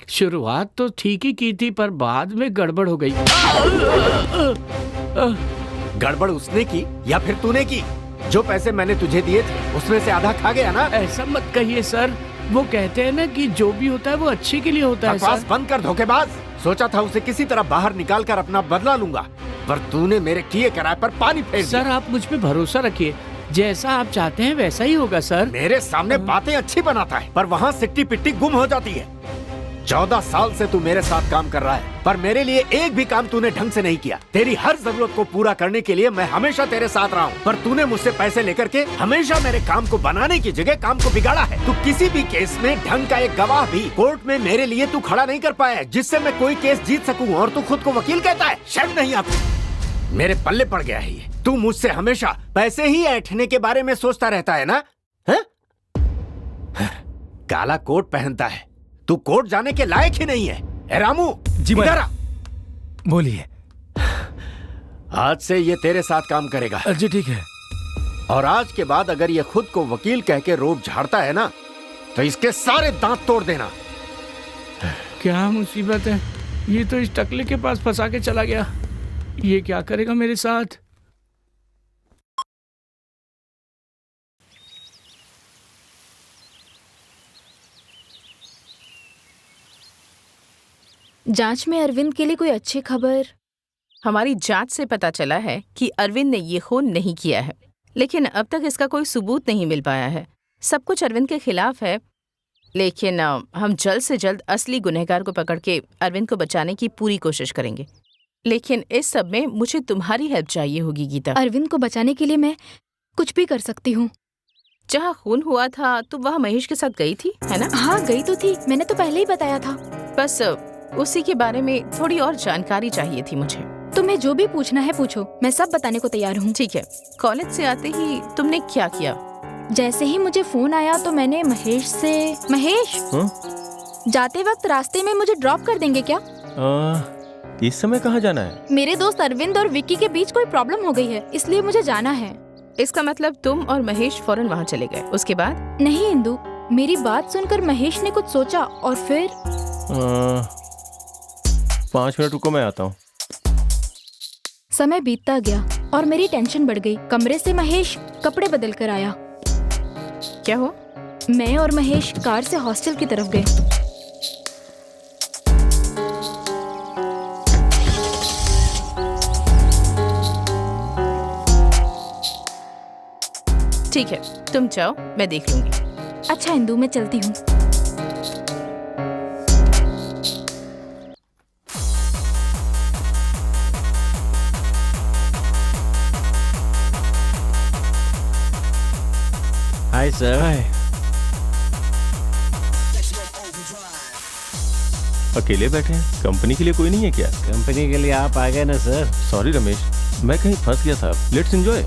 शुरुआत तो ठीक ही की थी पर बाद में गड़बड़ हो गई। गड़बड़ उसने की या फिर तूने की? जो पैसे मैंने तुझे दिए थे उसमें से आधा खा गया ना? ऐसा मत कहिए सर, वो कहते हैं ना कि जो भी होता है वो अच्छे के लिए होता है। बकवास बंद कर धोखेबाज। सोचा था उसे किसी तरह बाहर निकाल कर अपना बदला लूंगा, पर तूने मेरे किए कराए पर पानी फेर दिया। सर आप मुझ पे भरोसा रखिए, जैसा आप चाहते हैं वैसा ही होगा सर। मेरे सामने बातें अच्छी बनाता है पर वहाँ सिट्टी पिट्टी गुम हो जाती है। 14 साल से तू मेरे साथ काम कर रहा है पर मेरे लिए एक भी काम तूने ढंग से नहीं किया। तेरी हर जरूरत को पूरा करने के लिए मैं हमेशा तेरे साथ रहा हूँ, पर तूने मुझसे पैसे लेकर के हमेशा मेरे काम को बनाने की जगह काम को बिगाड़ा है। तू किसी भी केस में ढंग का एक गवाह भी कोर्ट में मेरे लिए तू खड़ा नहीं कर पाया जिससे मैं कोई केस जीत सकूँ, और तू खुद को वकील कहता है। शर्म नहीं आती? मेरे पल्ले पड़ गया है ये। तू मुझसे हमेशा पैसे ही ऐंठने के बारे में सोचता रहता है ना? है? काला कोट पहनता है, तू कोर्ट जाने के लायक ही नहीं है। ए रामू, इधर आ। बोलिए। आज से ये तेरे साथ काम करेगा। जी ठीक है। और आज के बाद अगर ये खुद को वकील कह के रोब झाड़ता है ना तो इसके सारे दांत तोड़ देना। क्या मुसीबत है, ये तो इस टकले के पास फंसा के चला गया। ये क्या करेगा मेरे साथ? जांच में अरविंद के लिए कोई अच्छी खबर? हमारी जांच से पता चला है कि अरविंद ने ये खून नहीं किया है, लेकिन अब तक इसका कोई सबूत नहीं मिल पाया है। सब कुछ अरविंद के खिलाफ है, लेकिन हम जल्द से जल्द असली गुनहगार को पकड़ के अरविंद को बचाने की पूरी कोशिश करेंगे। लेकिन इस सब में मुझे तुम्हारी हेल्प चाहिए होगी गीता। अरविंद को बचाने के लिए मैं कुछ भी कर सकती हूँ। जहाँ खून हुआ था तो वहाँ महेश के साथ गई थी, है ना? हाँ गई तो थी, मैंने तो पहले ही बताया था। बस उसी के बारे में थोड़ी और जानकारी चाहिए थी मुझे। तुम्हें जो भी पूछना है पूछो, मैं सब बताने को तैयार हूँ। ठीक है। कॉलेज से आते ही तुमने क्या किया? जैसे ही मुझे फोन आया तो मैंने महेश से, महेश जाते वक्त रास्ते में मुझे ड्रॉप कर देंगे क्या? इस समय कहाँ जाना है? मेरे दोस्त अरविंद और विक्की के बीच कोई प्रॉब्लम हो गई है, इसलिए मुझे जाना है। इसका मतलब तुम और महेश फौरन वहाँ चले गए। उसके बाद? नहीं इंदु, मेरी बात सुनकर महेश ने कुछ सोचा और फिर 5 मिनट रुको, मैं आता हूँ। समय बीतता गया और मेरी टेंशन बढ़ गई। कमरे से महेश कपड़े बदल कर आया। क्या हुआ? मैं और महेश कार से हॉस्टल की तरफ गए। ठीक है, तुम जाओ, मैं देख लूंगी। अच्छा इंदु, मैं चलती हूँ। Hi sir. हाय। अकेले बैठे हैं? कंपनी के लिए कोई नहीं है क्या? कंपनी के लिए आप आ गए ना सर। सॉरी रमेश, मैं कहीं फंस गया था। Let's enjoy.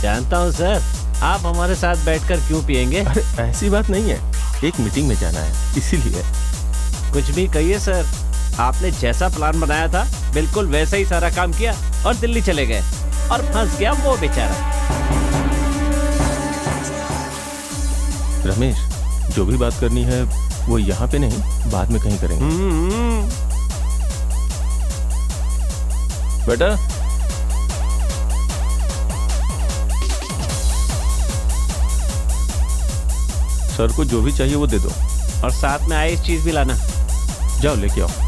जानता हूँ सर, आप हमारे साथ बैठकर क्यों पियेंगे? अरे ऐसी बात नहीं है। एक मीटिंग में जाना है, इसीलिए। कुछ भी कहिए सर, आपने जैसा प्लान बनाया था बिल्कुल वैसा ही सारा काम किया और दिल्ली चले गए और फंस गया वो बेचारा। रमेश, जो भी बात करनी है वो यहाँ पे नहीं, बाद में कहीं करेंगे। बेटा, सर को जो भी चाहिए वो दे दो और साथ में आइस चीज भी लाना। जाओ लेके आओ।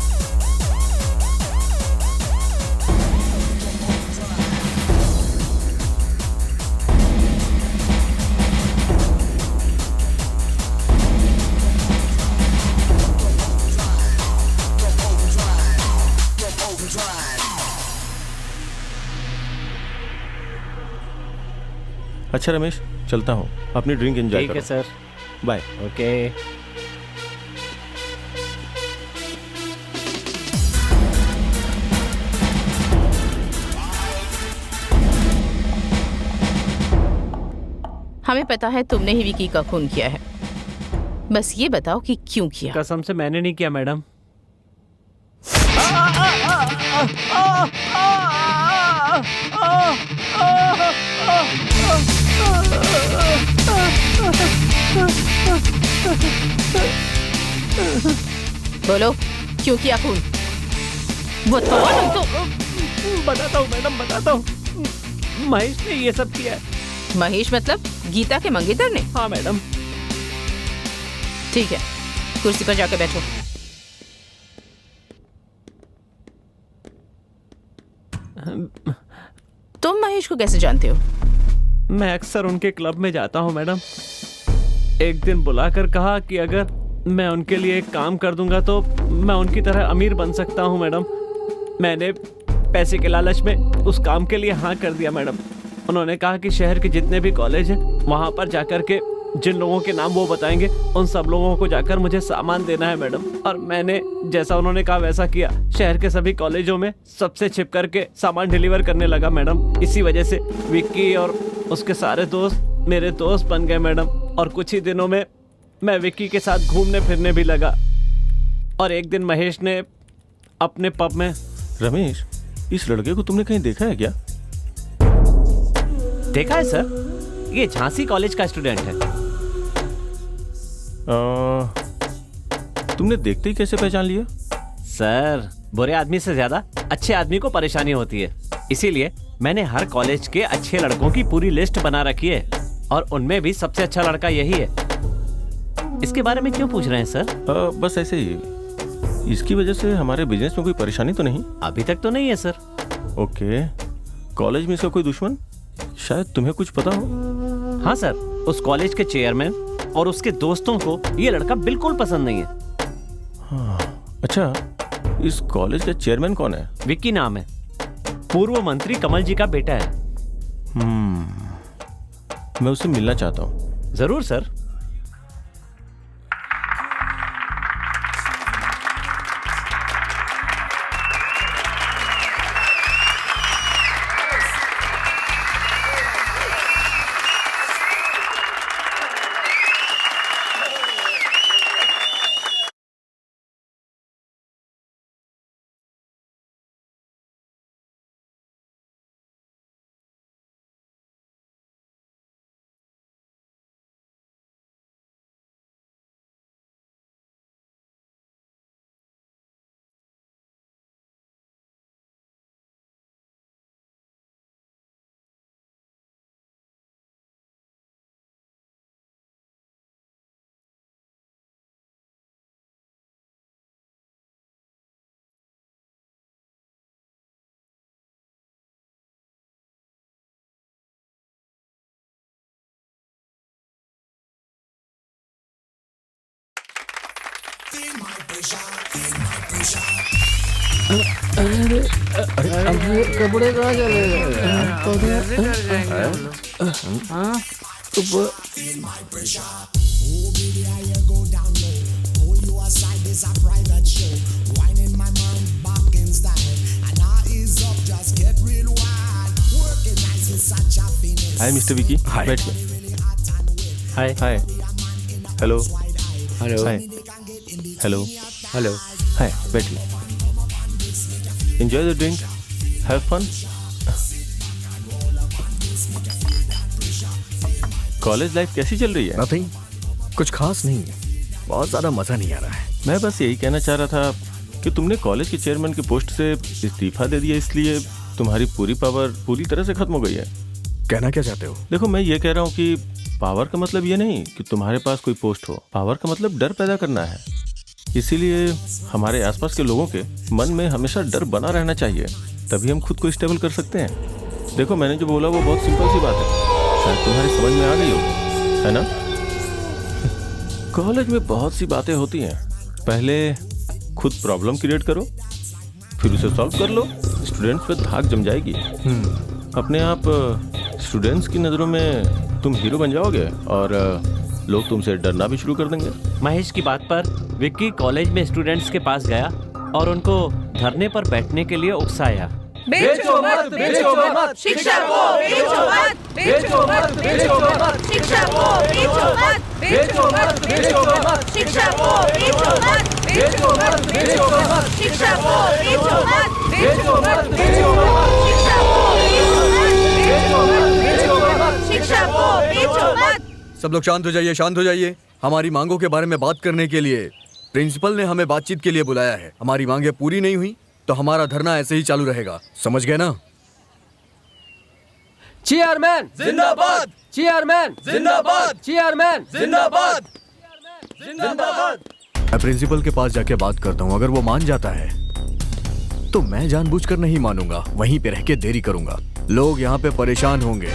अच्छा रमेश, चलता हूँ, अपनी ड्रिंक एंजॉय करो। ठीक है सर, बाय। ओके। हमें पता है तुमने ही विकी का खून किया है, बस ये बताओ कि क्यों किया। कसम से मैंने नहीं किया मैडम। बोलो क्यों किया खून? बताओ। बताता हूँ मैडम, बताता हूँ। महेश ने ये सब किया है। महेश मतलब गीता के मंगेतर ने? हाँ मैडम। ठीक है, कुर्सी पर जाकर बैठो। तुम महेश को कैसे जानते हो? मैं अक्सर उनके क्लब में जाता हूँ मैडम। एक दिन बुलाकर कहा कि अगर मैं उनके लिए एक काम कर दूंगा तो मैं उनकी तरह अमीर बन सकता हूँ मैडम। मैंने पैसे के लालच में उस काम के लिए हाँ कर दिया मैडम। उन्होंने कहा कि शहर के जितने भी कॉलेज हैं वहाँ पर जाकर के जिन लोगों के नाम वो बताएंगे उन सब लोगों को जाकर मुझे सामान देना है मैडम। और मैंने जैसा उन्होंने कहा वैसा किया। शहर के सभी कॉलेजों में सबसे छिप करके सामान डिलीवर करने लगा मैडम। इसी वजह से विक्की और उसके सारे दोस्त मेरे दोस्त बन गए मैडम। और कुछ ही दिनों में मैं विक्की के साथ घूमने फिरने भी लगा। और एक दिन महेश ने अपने पब में। रमेश, इस लड़के को तुमने कहीं देखा है क्या? देखा है सर, ये झांसी कॉलेज का स्टूडेंट है। तुमने देखते ही कैसे पहचान लिया? सर, बुरे आदमी से ज्यादा अच्छे आदमी को परेशानी होती है, इसीलिए मैंने हर कॉलेज के अच्छे लड़कों की पूरी लिस्ट बना रखी है और उनमें भी सबसे अच्छा लड़का यही है। इसके बारे में क्यों पूछ रहे हैं सर? बस ऐसे ही। इसकी वजह से हमारे बिजनेस में कोई परेशानी तो नहीं? अभी तक तो नहीं है सर। ओके। कॉलेज में इसका कोई दुश्मन? शायद तुम्हें कुछ पता हो। हाँ सर, उस कॉलेज के चेयरमैन और उसके दोस्तों को ये लड़का बिल्कुल पसंद नहीं है। हाँ, अच्छा, इस कॉलेज का चेयरमैन कौन है? विक्की नाम है, पूर्व मंत्री कमल जी का बेटा है। मैं उससे मिलना चाहता हूँ। जरूर सर। कपड़े कहाँ चले हाय मिस्टर विकी, बैठ गए। Hi. Hi. Hello. Hello. Hi. Hello. Hello. Hi, बैठिए। Enjoy the drink, have fun. College life कैसी चल रही है? नथिंग, कुछ खास नहीं है, बहुत ज्यादा मजा नहीं आ रहा है। मैं बस यही कहना चाह रहा था कि तुमने कॉलेज के चेयरमैन की पोस्ट से इस्तीफा दे दिया, इसलिए तुम्हारी पूरी पावर पूरी तरह से खत्म हो गई है। कहना क्या चाहते हो? देखो, मैं ये कह रहा हूँ कि पावर का मतलब ये नहीं कि तुम्हारे पास कोई पोस्ट हो। पावर का मतलब डर पैदा करना है। इसीलिए हमारे आसपास के लोगों के मन में हमेशा डर बना रहना चाहिए, तभी हम खुद को स्टेबल कर सकते हैं। देखो, मैंने जो बोला वो बहुत सिंपल सी बात है, शायद तुम्हारी समझ में आ गई हो, है ना? कॉलेज में बहुत सी बातें होती हैं। पहले खुद प्रॉब्लम क्रिएट करो, फिर उसे सॉल्व कर लो, स्टूडेंट्स पे धाक जम जाएगी। अपने आप स्टूडेंट्स की नज़रों में तुम हीरो बन जाओगे और लोग तुमसे डरना भी शुरू कर देंगे। महेश की बात पर विक्की कॉलेज में स्टूडेंट्स के पास गया और उनको धरने पर बैठने के लिए उकसाया। बेचो मत, बेचो मत, शिक्षा को बेचो मत, बेचो मत, बेचो मत, शिक्षा को बेचो मत, बेचो मत, बेचो मत, शिक्षा को बेचो मत, बेचो मत, बेचो मत, शिक्षा को बेचो मत, बेचो मत, बेचो मत, शिक्षा को बेचो मत, बेचो मत, बेचो मत, शिक्षा को बेचो मत। सब लोग शांत हो जाइए, शांत हो जाइए। हमारी मांगों के बारे में बात करने के लिए प्रिंसिपल ने हमें बातचीत के लिए बुलाया है। हमारी मांगें पूरी नहीं हुई तो हमारा धरना ऐसे ही चालू रहेगा, समझ गए ना? चेयरमैन जिंदाबाद, चेयरमैन जिंदाबाद, चेयरमैन जिंदाबाद, जिंदाबाद। मैं प्रिंसिपल के पास जाके बात करता हूँ। अगर वो मान जाता है तो मैं जानबूझकर नहीं मानूंगा, वहीं पे रह के देरी करूंगा। लोग यहाँ पे परेशान होंगे,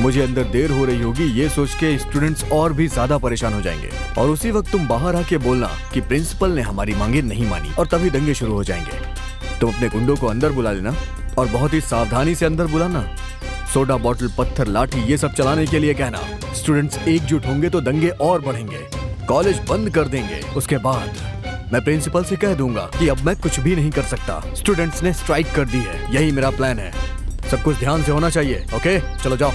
मुझे अंदर देर हो रही होगी, ये सोच के स्टूडेंट्स और भी ज्यादा परेशान हो जाएंगे। और उसी वक्त तुम बाहर आके बोलना कि प्रिंसिपल ने हमारी मांगे नहीं मानी, और तभी दंगे शुरू हो जाएंगे। तुम अपने गुंडों को अंदर बुला लेना और बहुत ही सावधानी से अंदर बुलाना। सोडा बॉटल, पत्थर, लाठी ये सब चलाने के लिए कहना। स्टूडेंट्स एकजुट होंगे तो दंगे और बढ़ेंगे, कॉलेज बंद कर देंगे। उसके बाद मैं प्रिंसिपल से कह दूंगा कि अब मैं कुछ भी नहीं कर सकता, स्टूडेंट्स ने स्ट्राइक कर दी है। यही मेरा प्लान है। सब कुछ ध्यान से होना चाहिए, ओके? चलो जाओ।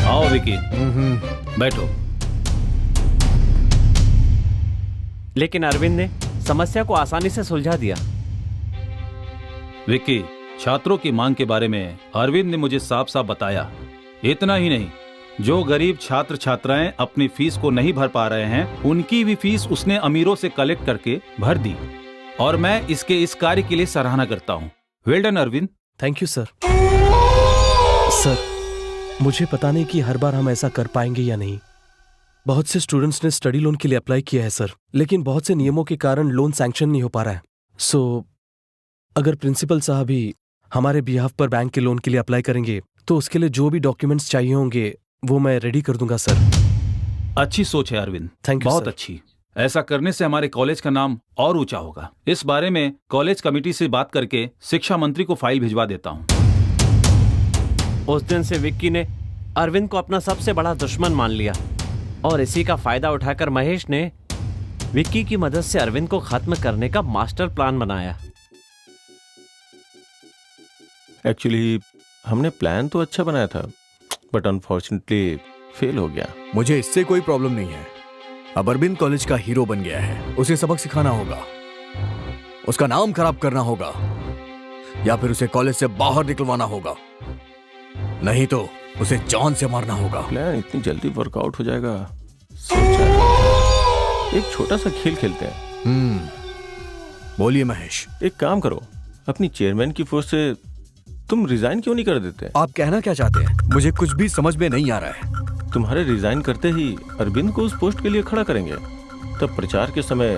आओ विकी, बैठो। लेकिन अरविंद ने समस्या को आसानी से सुलझा दिया। विक्की, छात्रों की मांग के बारे में अरविंद ने मुझे साफ साफ बताया। इतना ही नहीं, जो गरीब छात्र छात्राएं अपनी फीस को नहीं भर पा रहे हैं, उनकी भी फीस उसने अमीरों से कलेक्ट करके भर दी। और मैं इसके इस कार्य के लिए सराहना करता हूँ। Well done Arvind. Thank you sir. Sir, मुझे पता नहीं कि हर बार हम ऐसा कर पाएंगे या नहीं। बहुत से स्टूडेंट्स ने स्टडी लोन के लिए अप्लाई किया है सर, लेकिन बहुत से नियमों के कारण लोन सैंक्शन नहीं हो पा रहा है। सो अगर प्रिंसिपल साहब ही हमारे बिहाफ पर बैंक के लोन के लिए अप्लाई करेंगे तो उसके लिए जो भी डॉक्यूमेंट्स चाहिए होंगे वो मैं रेडी कर दूंगा सर। अच्छी सोच है अरविंद, थैंक यू बहुत सर। अच्छी। ऐसा करने से हमारे कॉलेज का नाम और ऊंचा होगा। इस बारे में कॉलेज कमेटी से बात करके शिक्षा मंत्री को फाइल भिजवा देता हूँ। उस दिन से विक्की ने अरविंद को अपना सबसे बड़ा दुश्मन मान लिया और इसी का फायदा उठाकर महेश ने विक्की की मदद से अरविंद को खत्म करने का मास्टर प्लान बनाया। एक्चुअली हमने प्लान तो अच्छा बनाया था, बट अनफॉर्चुनेटली फेल हो गया। मुझे इससे कोई प्रॉब्लम नहीं है। अब अरविंद कॉलेज का हीरो बन गया है, उसे सबक सिखाना होगा, उसका नाम खराब करना होगा, या फिर उसे कॉलेज से बाहर निकलवाना होगा, नहीं तो उसे जान से मारना होगा। प्लान इतनी जल्दी वर्कआउट हो जाएगा सोचा नहीं। एक छोटा सा खेल खेलते हैं। बोलिए महेश। एक काम करो, अपनी चेयरमैन की पोस्ट से तुम रिजाइन क्यों नहीं कर देते? आप कहना क्या चाहते हैं? मुझे कुछ भी समझ में नहीं आ रहा है। तुम्हारे रिजाइन करते ही अरविंद को उस पोस्ट के लिए खड़ा करेंगे, तब प्रचार के समय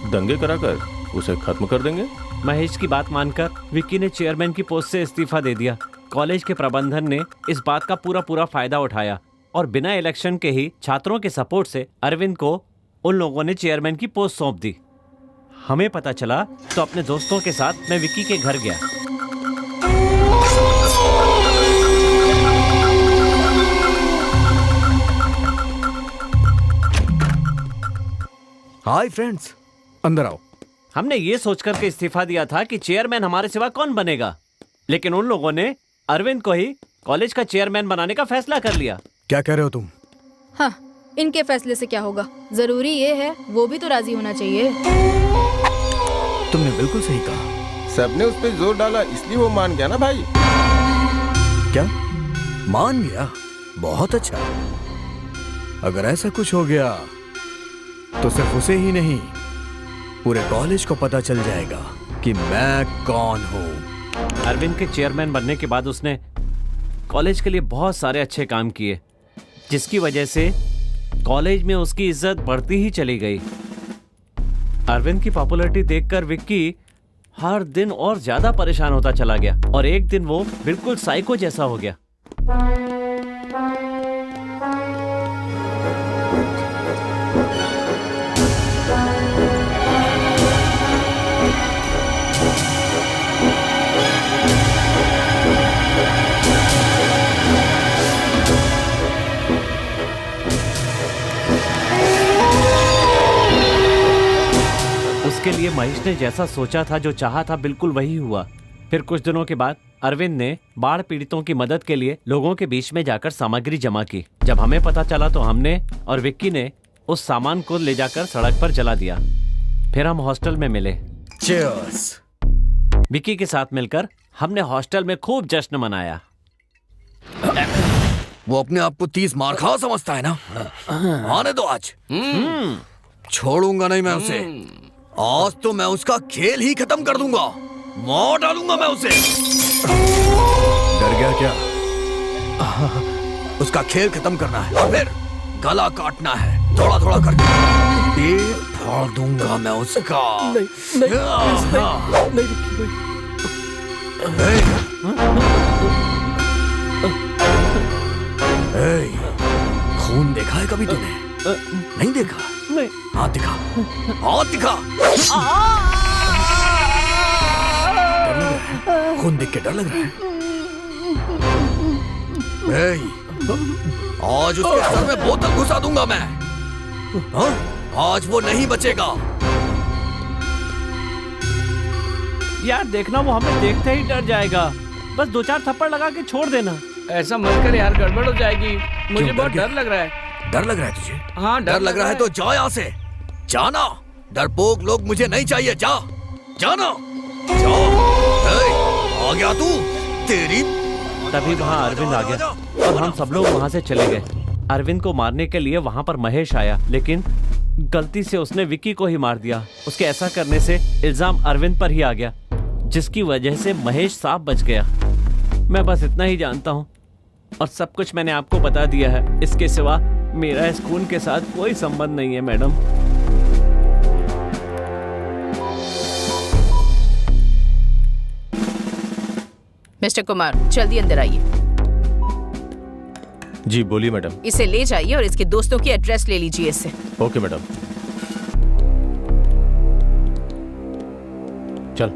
दंगे कराकर उसे खत्म कर देंगे। महेश की बात मानकर विक्की ने चेयरमैन की पोस्ट से इस्तीफा दे दिया। कॉलेज के प्रबंधन ने इस बात का पूरा फायदा उठाया और बिना इलेक्शन के ही छात्रों के सपोर्ट से अरविंद को उन लोगों ने चेयरमैन की पोस्ट सौंप दी। हमें पता चला तो अपने दोस्तों के साथ मैं विक्की के घर गया। हाय फ्रेंड्स, अंदर आओ। हमने ये सोचकर के इस्तीफा दिया था कि चेयरमैन हमारे सिवा कौन बनेगा, लेकिन उन लोगों ने अरविंद को ही कॉलेज का चेयरमैन बनाने का फैसला कर लिया। क्या कह रहे हो तुम? हाँ, इनके फैसले से क्या होगा? जरूरी ये है वो भी तो राजी होना चाहिए। तुमने बिल्कुल सही कहा। सबने उस पर जोर डाला इसलिए वो मान गया ना भाई। क्या मान गया? बहुत अच्छा। अगर ऐसा कुछ हो गया तो सिर्फ उसे ही नहीं, पूरे कॉलेज को पता चल जाएगा कि मैं कौन हूँ। अरविंद के चेयरमैन बनने के बाद उसने कॉलेज के लिए बहुत सारे अच्छे काम किए, जिसकी वजह से कॉलेज में उसकी इज्जत बढ़ती ही चली गई। अरविंद की पॉपुलैरिटी देखकर विक्की हर दिन और ज्यादा परेशान होता चला गया और एक दिन वो बिल्कुल साइको जैसा हो गया। उसके लिए महेश ने जैसा सोचा था, जो चाहा था, बिल्कुल वही हुआ। फिर कुछ दिनों के बाद अरविंद ने बाढ़ पीड़ितों की मदद के लिए लोगों के बीच में जाकर सामग्री जमा की। जब हमें पता चला तो हमने और विक्की ने उस सामान को ले जाकर सड़क पर जला दिया। फिर हम हॉस्टल में मिले। Cheers! विक्की के साथ मिलकर हमने हॉस्टल में खूब जश्न मनाया। वो अपने आप को 30 मार खा समझता है ना? आने दो आज। छोड़ूंगा नहीं मैं उसे। आज तो मैं उसका खेल ही खत्म कर दूंगा। मार डालूंगा मैं उसे। डर गया क्या? उसका खेल खत्म करना है और फिर गला काटना है, थोड़ा थोड़ा करके। पेट फाड़ दूंगा मैं उसका। नहीं नहीं नहीं खून देखा है कभी तूने? नहीं देखा? नहीं। हाथ दिखा, हाथ दिखा। डर लग रहा है? खून देख के डर लग रहा है? आज उसके सर में बोतल घुसा दूंगा मैं। हाँ? आज वो नहीं बचेगा। यार देखना, वो हमें देखते ही डर जाएगा। बस 2-4 थप्पड़ लगा के छोड़ देना। ऐसा मत कर यार, गड़बड़ हो जाएगी। मुझे बहुत डर लग रहा है। डर लग रहा है तुझे? हाँ, डर लग रहा है तो जा यहाँ से। जाना। डरपोक लोग मुझे नहीं चाहिए। जा, जाना। जा। आ गया तू? तेरी। तभी वहाँ अरविंद आ गया और हम सब लोग वहाँ से चले गए। अरविंद को मारने के लिए वहाँ पर महेश आया, लेकिन गलती से उसने विक्की को ही मार दिया। उसके ऐसा करने से इल्जाम अरविंद पर ही आ गया, जिसकी वजह से महेश साफ बच गया। मैं बस इतना ही जानता हूँ और सब कुछ मैंने आपको बता दिया है। इसके सिवा मेरा इस खून के साथ कोई संबंध नहीं है मैडम। मिस्टर कुमार, जल्दी अंदर आइए। जी बोलिए मैडम। इसे ले जाइए और इसके दोस्तों की एड्रेस ले लीजिए इससे। Okay madam. चल।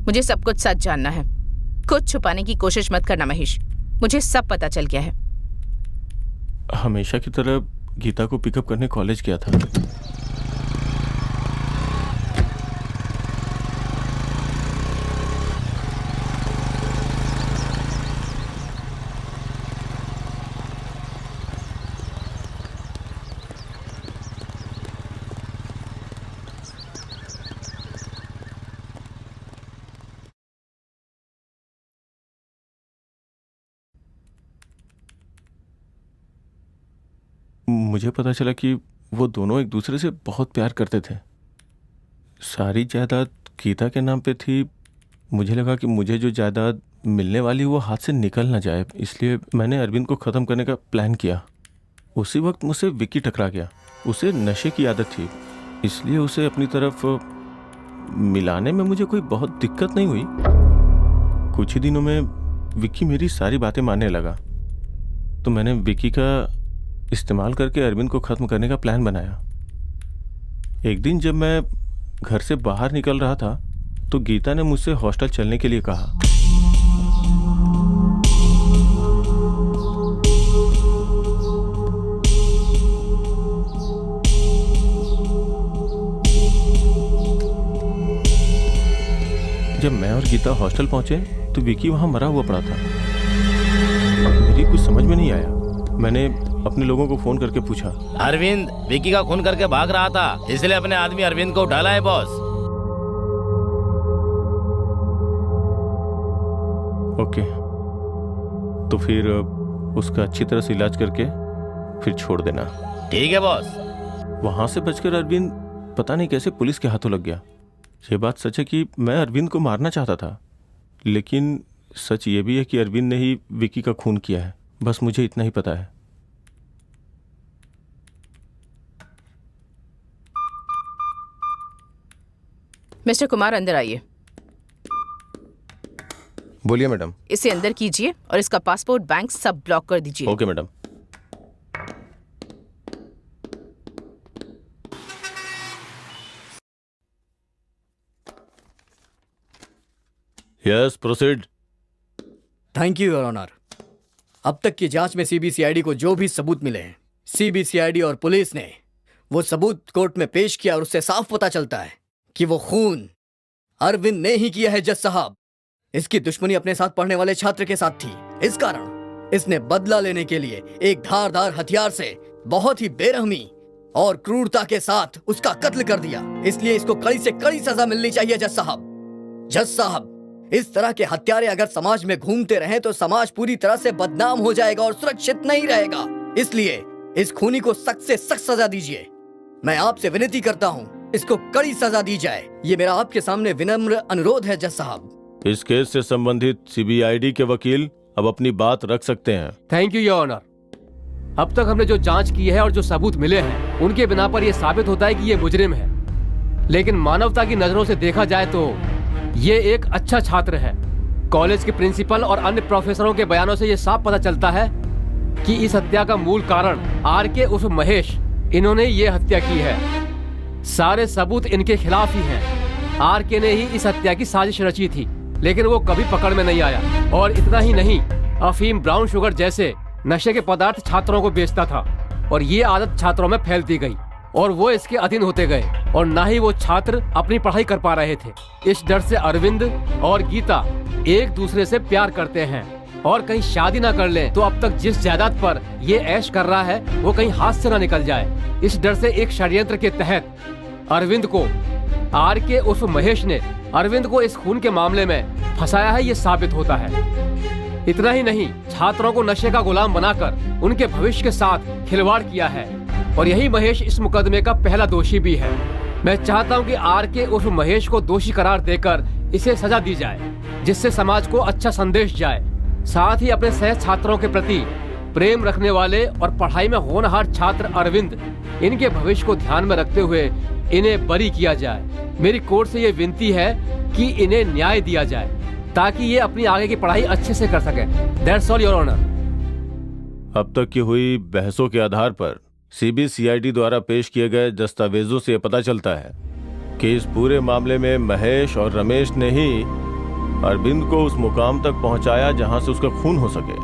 मुझे सब कुछ सच जानना है। कुछ छुपाने की कोशिश मत करना महेश। मुझे सब पता चल गया है। हमेशा की तरह गीता को पिकअप करने कॉलेज गया था। मुझे पता चला कि वो दोनों एक दूसरे से बहुत प्यार करते थे। सारी जायदाद गीता के नाम पे थी, मुझे लगा कि मुझे जो जायदाद मिलने वाली वो हाथ से निकल ना जाए, इसलिए मैंने अरविंद को ख़त्म करने का प्लान किया। उसी वक्त मुझसे विक्की टकरा गया। उसे नशे की आदत थी, इसलिए उसे अपनी तरफ मिलाने में मुझे कोई बहुत दिक्कत नहीं हुई। कुछ ही दिनों में विक्की मेरी सारी बातें मानने लगा, तो मैंने विक्की का इस्तेमाल करके अरविंद को ख़त्म करने का प्लान बनाया। एक दिन जब मैं घर से बाहर निकल रहा था तो गीता ने मुझसे हॉस्टल चलने के लिए कहा। जब मैं और गीता हॉस्टल पहुंचे तो विकी वहां मरा हुआ पड़ा था। मेरी कुछ समझ में नहीं आया। मैंने अपने लोगों को फोन करके पूछा। अरविंद विकी का खून करके भाग रहा था, इसलिए अपने आदमी अरविंद को उठा लाए बॉस। ओके, तो फिर उसका अच्छी तरह से इलाज करके फिर छोड़ देना। ठीक है बॉस। वहां से बचकर अरविंद पता नहीं कैसे पुलिस के हाथों लग गया। ये बात सच है कि मैं अरविंद को मारना चाहता था, लेकिन सच ये भी है कि अरविंद ने ही विकी का खून किया है। बस मुझे इतना ही पता है। मिस्टर कुमार, अंदर आइए। बोलिए मैडम। इसे अंदर कीजिए और इसका पासपोर्ट, बैंक सब ब्लॉक कर दीजिए। Okay madam. Yes, proceed. Thank you your honour. अब तक की जांच में सीबीसीआईडी को जो भी सबूत मिले हैं, सीबीसीआईडी और पुलिस ने वो सबूत कोर्ट में पेश किया और उससे साफ पता चलता है कि वो खून अरविंद ने ही किया है। जज साहब, इसकी दुश्मनी अपने साथ पढ़ने वाले छात्र के साथ थी। इस कारण इसने बदला लेने के लिए एक धारदार हथियार से बहुत ही बेरहमी और क्रूरता के साथ उसका कत्ल कर दिया। इसलिए इसको कड़ी से कड़ी सजा मिलनी चाहिए जज साहब। जज साहब, इस तरह के हत्यारे अगर समाज में घूमते रहें तो समाज पूरी तरह से बदनाम हो जाएगा और सुरक्षित नहीं रहेगा। इसलिए इस खूनी को सख्त से सख्त सजा दीजिए। मैं आपसे विनती करता हूँ, इसको कड़ी सजा दी जाए। ये मेरा आपके सामने विनम्र अनुरोध है जज साहब। इस केस से संबंधित सीबीआईडी के वकील अब अपनी बात रख सकते हैं। Thank you your honour. अब तक हमने जो जांच की है और जो सबूत मिले हैं उनके बिना पर यह साबित होता है कि ये मुजरिम है, लेकिन मानवता की नजरों से देखा जाए तो ये एक अच्छा छात्र है। कॉलेज के प्रिंसिपल और अन्य प्रोफेसरों के बयानों से ये साफ पता चलता है कि इस हत्या का मूल कारण आरके उर्फ महेश, इन्होंने ये हत्या की है। सारे सबूत इनके खिलाफ ही हैं। आरके ने ही इस हत्या की साजिश रची थी, लेकिन वो कभी पकड़ में नहीं आया। और इतना ही नहीं, अफीम, ब्राउन शुगर जैसे नशे के पदार्थ छात्रों को बेचता था और ये आदत छात्रों में फैलती गई और वो इसके अधीन होते गए और ना ही वो छात्र अपनी पढ़ाई कर पा रहे थे। इस डर से अरविंद और गीता एक दूसरे से प्यार करते हैं और कहीं शादी ना कर लें तो अब तक जिस जायदाद पर ये ऐश कर रहा है वो कहीं हाथ से ना निकल जाए। इस डर से एक षड्यंत्र के तहत अरविंद को, आरके उर्फ महेश ने अरविंद को इस खून के मामले में फंसाया है, ये साबित होता है। इतना ही नहीं, छात्रों को नशे का गुलाम बनाकर उनके भविष्य के साथ खिलवाड़ किया है और यही महेश इस मुकदमे का पहला दोषी भी है। मैं चाहता हूं कि आरके उर्फ महेश को दोषी करार देकर इसे सजा दी जाए, जिससे समाज को अच्छा संदेश जाए। साथ ही अपने सह छात्रों के प्रति प्रेम रखने वाले और पढ़ाई में होनहार छात्र अरविंद, इनके भविष्य को ध्यान में रखते हुए इन्हें बरी किया जाए। मेरी कोर्ट से ये विनती है कि इन्हें न्याय दिया जाए ताकि ये अपनी आगे की पढ़ाई अच्छे से कर सके। That's all your honour. अब तक की हुई बहसों के आधार पर सीबीसीआईडी द्वारा पेश किए गए दस्तावेजों से पता चलता है कि इस पूरे मामले में महेश और रमेश ने ही अरविंद को उस मुकाम तक पहुंचाया जहां से उसका खून हो सके।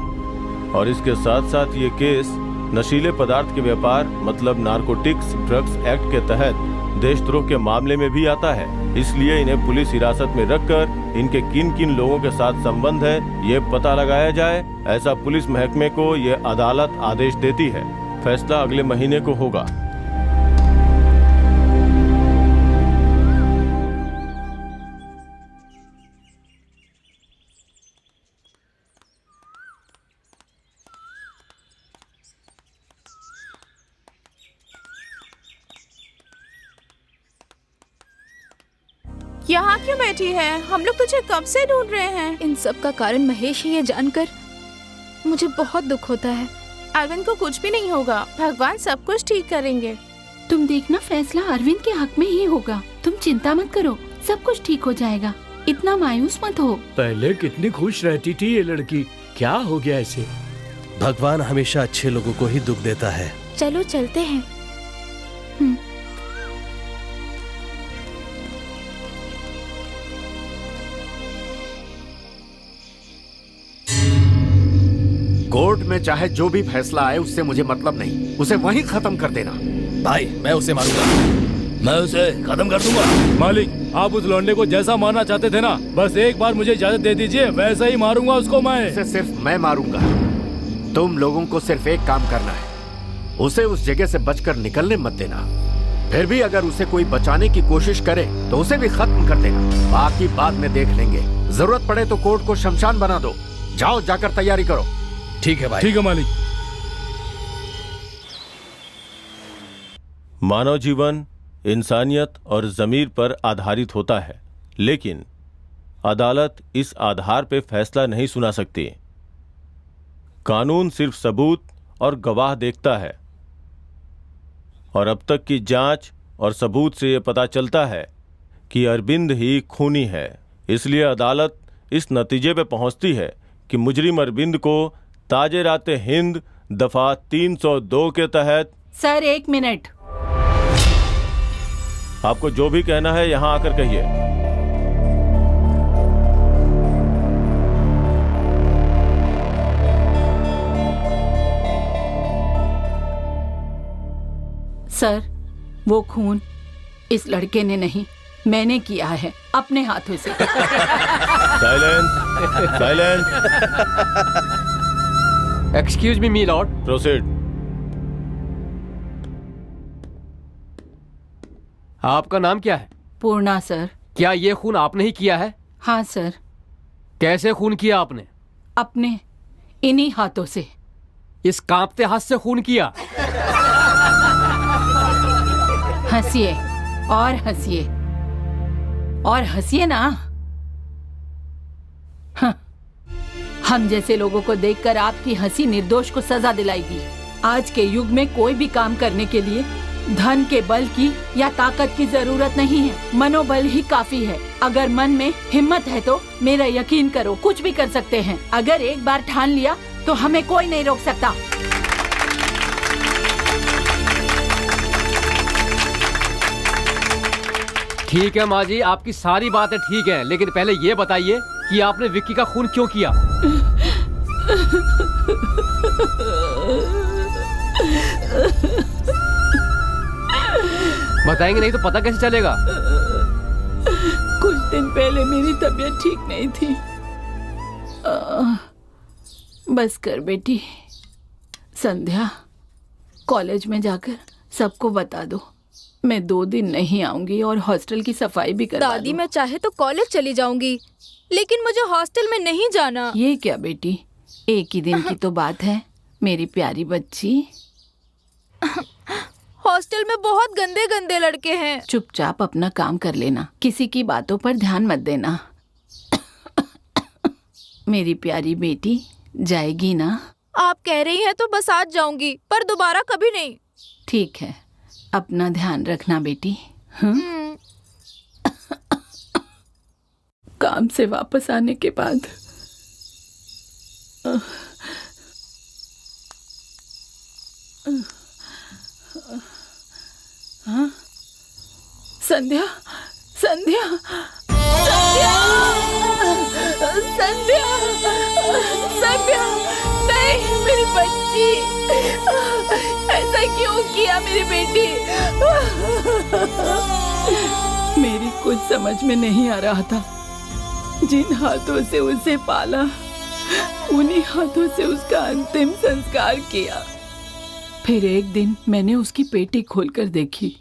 और इसके साथ साथ ये केस नशीले पदार्थ के व्यापार मतलब नारकोटिक्स ड्रग्स एक्ट के तहत देशद्रोह के मामले में भी आता है। इसलिए इन्हें पुलिस हिरासत में रखकर इनके किन किन लोगों के साथ संबंध है ये पता लगाया जाए, ऐसा पुलिस महकमे को ये अदालत आदेश देती है। फैसला अगले महीने को होगा। यहाँ क्यों बैठी है? हम लोग तुझे कब से ढूंढ रहे हैं। इन सब का कारण महेश है, ये जानकर मुझे बहुत दुख होता है। अरविंद को कुछ भी नहीं होगा, भगवान सब कुछ ठीक करेंगे। तुम देखना, फैसला अरविंद के हक में ही होगा। तुम चिंता मत करो, सब कुछ ठीक हो जाएगा। इतना मायूस मत हो। पहले कितनी खुश रहती थी ये लड़की, क्या हो गया इसे? भगवान हमेशा अच्छे लोगों को ही दुख देता है। चलो चलते हैं। कोर्ट में चाहे जो भी फैसला आए उससे मुझे मतलब नहीं, उसे वहीं खत्म कर देना। भाई मैं उसे मारूंगा, मैं उसे खत्म कर दूंगा। मालिक, आप उस लौंडे को जैसा मारना चाहते थे ना, बस एक बार मुझे इजाजत दे दीजिए, वैसा ही मारूंगा उसको मैं। उसे सिर्फ मैं मारूंगा। तुम लोगों को सिर्फ एक काम करना है, उसे उस जगह से बचकर निकलने मत देना। फिर भी अगर उसे कोई बचाने की कोशिश करे तो उसे भी खत्म कर देना। बाकी बाद में देख लेंगे, जरूरत पड़े तो कोर्ट को शमशान बना दो। जाओ, जाकर तैयारी करो। ठीक है भाई। ठीक है मालिक। मानव जीवन इंसानियत और ज़मीर पर आधारित होता है, लेकिन अदालत इस आधार पर फैसला नहीं सुना सकती। कानून सिर्फ सबूत और गवाह देखता है, और अब तक की जांच और सबूत से यह पता चलता है कि अरविंद ही खूनी है। इसलिए अदालत इस नतीजे पर पहुंचती है कि मुजरिम अरविंद को ताजे राते हिंद दफा 302 के तहत। Sir, 1 minute. आपको जो भी कहना है यहां आकर कहिए। सर, वो खून इस लड़के ने नहीं, मैंने किया है अपने हाथों से। Silence, silence. Excuse me Lord. Proceed. आपका नाम क्या है? पूर्णा सर। क्या ये खून आपने ही किया है? हाँ सर। कैसे खून किया आपने? अपने इन्हीं हाथों से। इस कांपते हाथ से खून किया? हंसिए और हंसिए और हंसिए ना। हाँ। हम जैसे लोगों को देखकर आपकी हंसी निर्दोष को सजा दिलाएगी। आज के युग में कोई भी काम करने के लिए धन के बल की या ताकत की जरूरत नहीं है, मनोबल ही काफी है। अगर मन में हिम्मत है तो मेरा यकीन करो, कुछ भी कर सकते हैं। अगर एक बार ठान लिया तो हमें कोई नहीं रोक सकता। ठीक है माँ जी, आपकी सारी बातें ठीक है, लेकिन पहले ये बताइए कि आपने विक्की का खून क्यों किया? बताएंगे नहीं तो पता कैसे चलेगा? कुछ दिन पहले मेरी तबीयत ठीक नहीं थी। बस कर बेटी, संध्या कॉलेज में जाकर सबको बता दो। मैं 2 दिन नहीं आऊंगी और हॉस्टल की सफाई भी करवा दादी, मैं चाहे तो कॉलेज चली जाऊंगी, लेकिन मुझे हॉस्टल में नहीं जाना। ये क्या बेटी, एक ही दिन की तो बात है मेरी प्यारी बच्ची। हॉस्टल में बहुत गंदे गंदे लड़के हैं। चुपचाप अपना काम कर लेना, किसी की बातों पर ध्यान मत देना। मेरी प्यारी बेटी, जाएगी ना? आप कह रही हैं तो बस आज जाऊंगी, पर दोबारा कभी नहीं। ठीक है, अपना ध्यान रखना बेटी। काम से वापस आने के बाद हाँ? संध्या, संध्या, संध्या, संध्या, संध्या, नहीं मेरी बच्ची, ऐसा क्यों किया मेरी बेटी? मेरी कुछ समझ में नहीं आ रहा था। जिन हाथों से उसे पाला, उन्हीं हाथों से उसका अंतिम संस्कार किया। फिर एक दिन मैंने उसकी पेटी खोलकर देखी।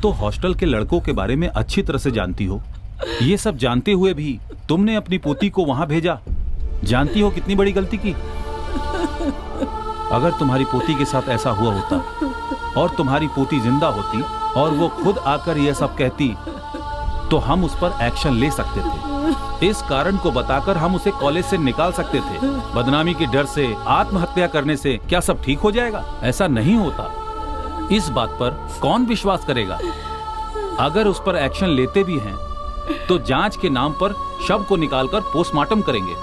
तो हॉस्टल के लड़कों के बारे में अच्छी तरह से जानती हो। ये सब जानते हुए भी तुमने अपनी पोती को वहां भेजा। जानती हो कितनी बड़ी गलती की। अगर तुम्हारी पोती के साथ ऐसा हुआ होता और तुम्हारी पोती जिंदा होती और वो खुद आकर यह सब कहती तो हम उस पर एक्शन ले सकते थे। इस कारण को बताकर हम उसे कॉलेज से निकाल सकते थे। बदनामी के डर से आत्महत्या करने से क्या सब ठीक हो जाएगा? ऐसा नहीं होता। इस बात पर कौन विश्वास करेगा? अगर उस पर एक्शन लेते भी हैं तो जांच के नाम पर शव को निकालकर पोस्टमार्टम करेंगे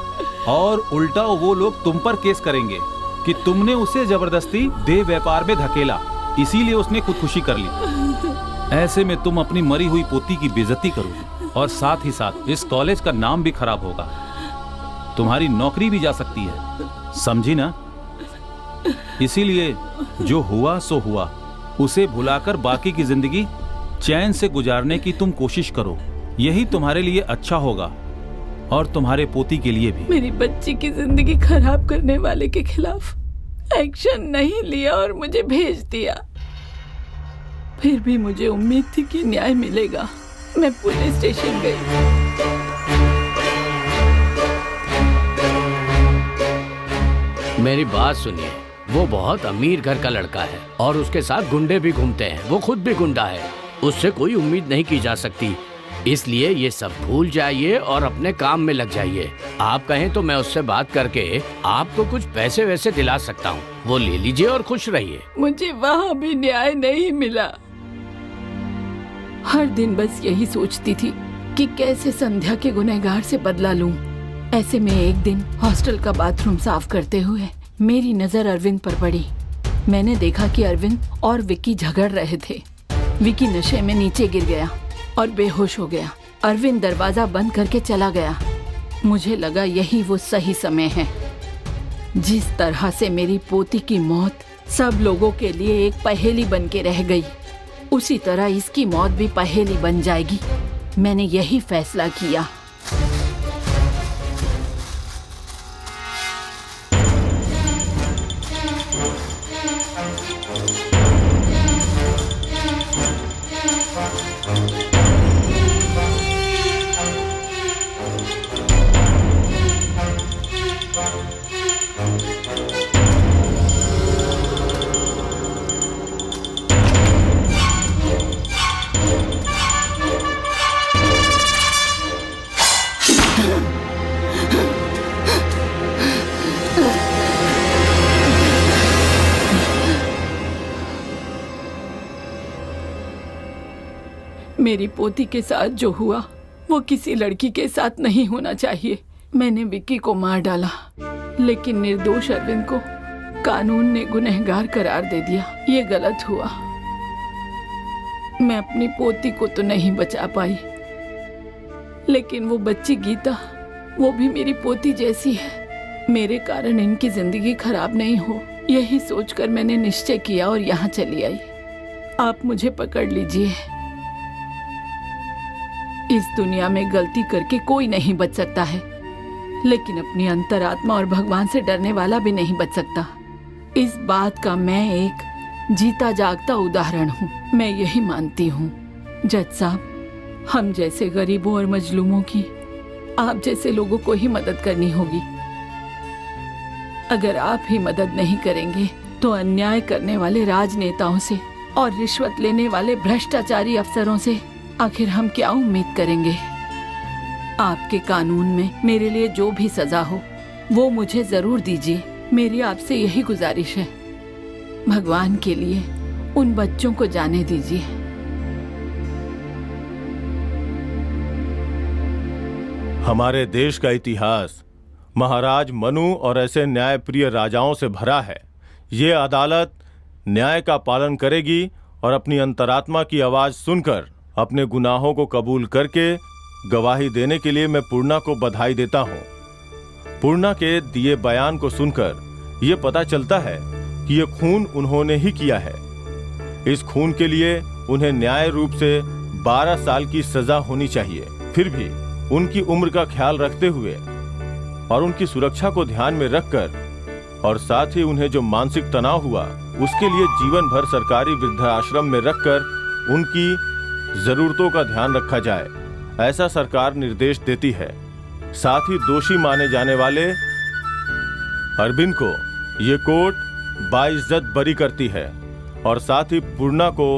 और उल्टा वो लोग तुम पर केस करेंगे कि तुमने उसे जबरदस्ती देह व्यापार में धकेला, इसीलिए उसने खुदकुशी कर ली। ऐसे में तुम अपनी मरी हुई पोती की बेइज्जती करोगे और साथ ही साथ इस कॉलेज का नाम भी खराब होगा। तुम्हारी नौकरी भी जा सकती है, समझी ना? इसीलिए जो हुआ सो हुआ, उसे भुलाकर बाकी की जिंदगी चैन से गुजारने की तुम कोशिश करो। यही तुम्हारे लिए अच्छा होगा और तुम्हारे पोती के लिए भी। मेरी बच्ची की जिंदगी खराब करने वाले के खिलाफ एक्शन नहीं लिया और मुझे भेज दिया। फिर भी मुझे उम्मीद थी कि न्याय मिलेगा। मैं पुलिस स्टेशन गई। मेरी बात सुनिए, वो बहुत अमीर घर का लड़का है और उसके साथ गुंडे भी घूमते हैं। वो खुद भी गुंडा है। उससे कोई उम्मीद नहीं की जा सकती। इसलिए ये सब भूल जाइए और अपने काम में लग जाइए। आप कहें तो मैं उससे बात करके आपको कुछ पैसे वैसे दिला सकता हूँ। वो ले लीजिए और खुश रहिए। मुझे वहाँ भी न्याय नहीं मिला। हर दिन बस यही सोचती थी कि कैसे संध्या के गुनहगार से बदला लूं। ऐसे में एक दिन हॉस्टल का बाथरूम साफ करते हुए मेरी नजर अरविंद पर पड़ी। मैंने देखा कि अरविंद और विक्की झगड़ रहे थे। विक्की नशे में नीचे गिर गया और बेहोश हो गया। अरविंद दरवाजा बंद करके चला गया। मुझे लगा यही वो सही समय है। जिस तरह से मेरी पोती की मौत सब लोगों के लिए एक पहेली बन के रह गई, उसी तरह इसकी मौत भी पहेली बन जाएगी। मैंने यही फैसला किया। मेरी पोती के साथ जो हुआ वो किसी लड़की के साथ नहीं होना चाहिए। मैंने विक्की को मार डाला, लेकिन निर्दोष अरविंद को कानून ने गुनहगार करार दे दिया। ये गलत हुआ। मैं अपनी पोती को तो नहीं बचा पाई, लेकिन वो बच्ची गीता, वो भी मेरी पोती जैसी है। मेरे कारण इनकी जिंदगी खराब नहीं हो, यही सोचकर मैंने निश्चय किया और यहाँ चली आई। आप मुझे पकड़ लीजिए। इस दुनिया में गलती करके कोई नहीं बच सकता है, लेकिन अपनी अंतरात्मा और भगवान से डरने वाला भी नहीं बच सकता। इस बात का मैं एक जीता जागता उदाहरण हूँ। मैं यही मानती हूँ जज साहब, हम जैसे गरीबों और मजलूमों की आप जैसे लोगों को ही मदद करनी होगी। अगर आप ही मदद नहीं करेंगे तो अन्याय करने वाले राजनेताओं से और रिश्वत लेने वाले भ्रष्टाचारी अफसरों से आखिर हम क्या उम्मीद करेंगे। आपके कानून में मेरे लिए जो भी सजा हो वो मुझे जरूर दीजिए। मेरी आपसे यही गुजारिश है। भगवान के लिए उन बच्चों को जाने दीजिए। हमारे देश का इतिहास महाराज मनु और ऐसे न्यायप्रिय राजाओं से भरा है। ये अदालत न्याय का पालन करेगी और अपनी अंतरात्मा की आवाज सुनकर अपने गुनाहों को कबूल करके गवाही देने के लिए मैं पूर्णा को बधाई देता हूँ। पूर्णा के दिए बयान को सुनकर ये पता चलता है कि ये खून उन्होंने ही किया है। इस खून के लिए उन्हें न्याय रूप से 12 साल की सजा होनी चाहिए। फिर भी उनकी उम्र का ख्याल रखते हुए और उनकी सुरक्षा को ध्यान में रखकर और साथ ही उन्हें जो मानसिक तनाव हुआ उसके लिए जीवन भर सरकारी वृद्धाश्रम में रखकर उनकी जरूरतों का ध्यान रखा जाए, ऐसा सरकार निर्देश देती है। साथ ही दोषी माने जाने वाले अरविंद को ये कोर्ट बाइज्जत बरी करती है और साथ ही पूर्णा को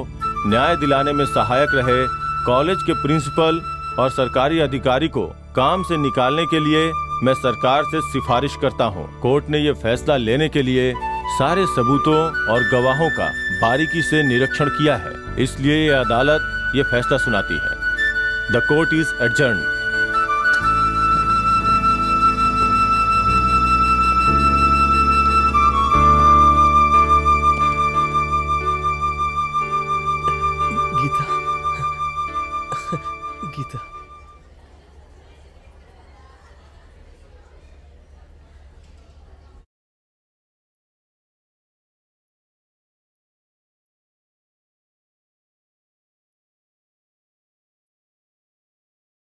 न्याय दिलाने में सहायक रहे कॉलेज के प्रिंसिपल और सरकारी अधिकारी को काम से निकालने के लिए मैं सरकार से सिफारिश करता हूं। कोर्ट ने यह फैसला लेने के लिए सारे सबूतों और गवाहों का बारीकी से निरीक्षण किया है, इसलिए यह अदालत यह फैसला सुनाती है। The court is adjourned.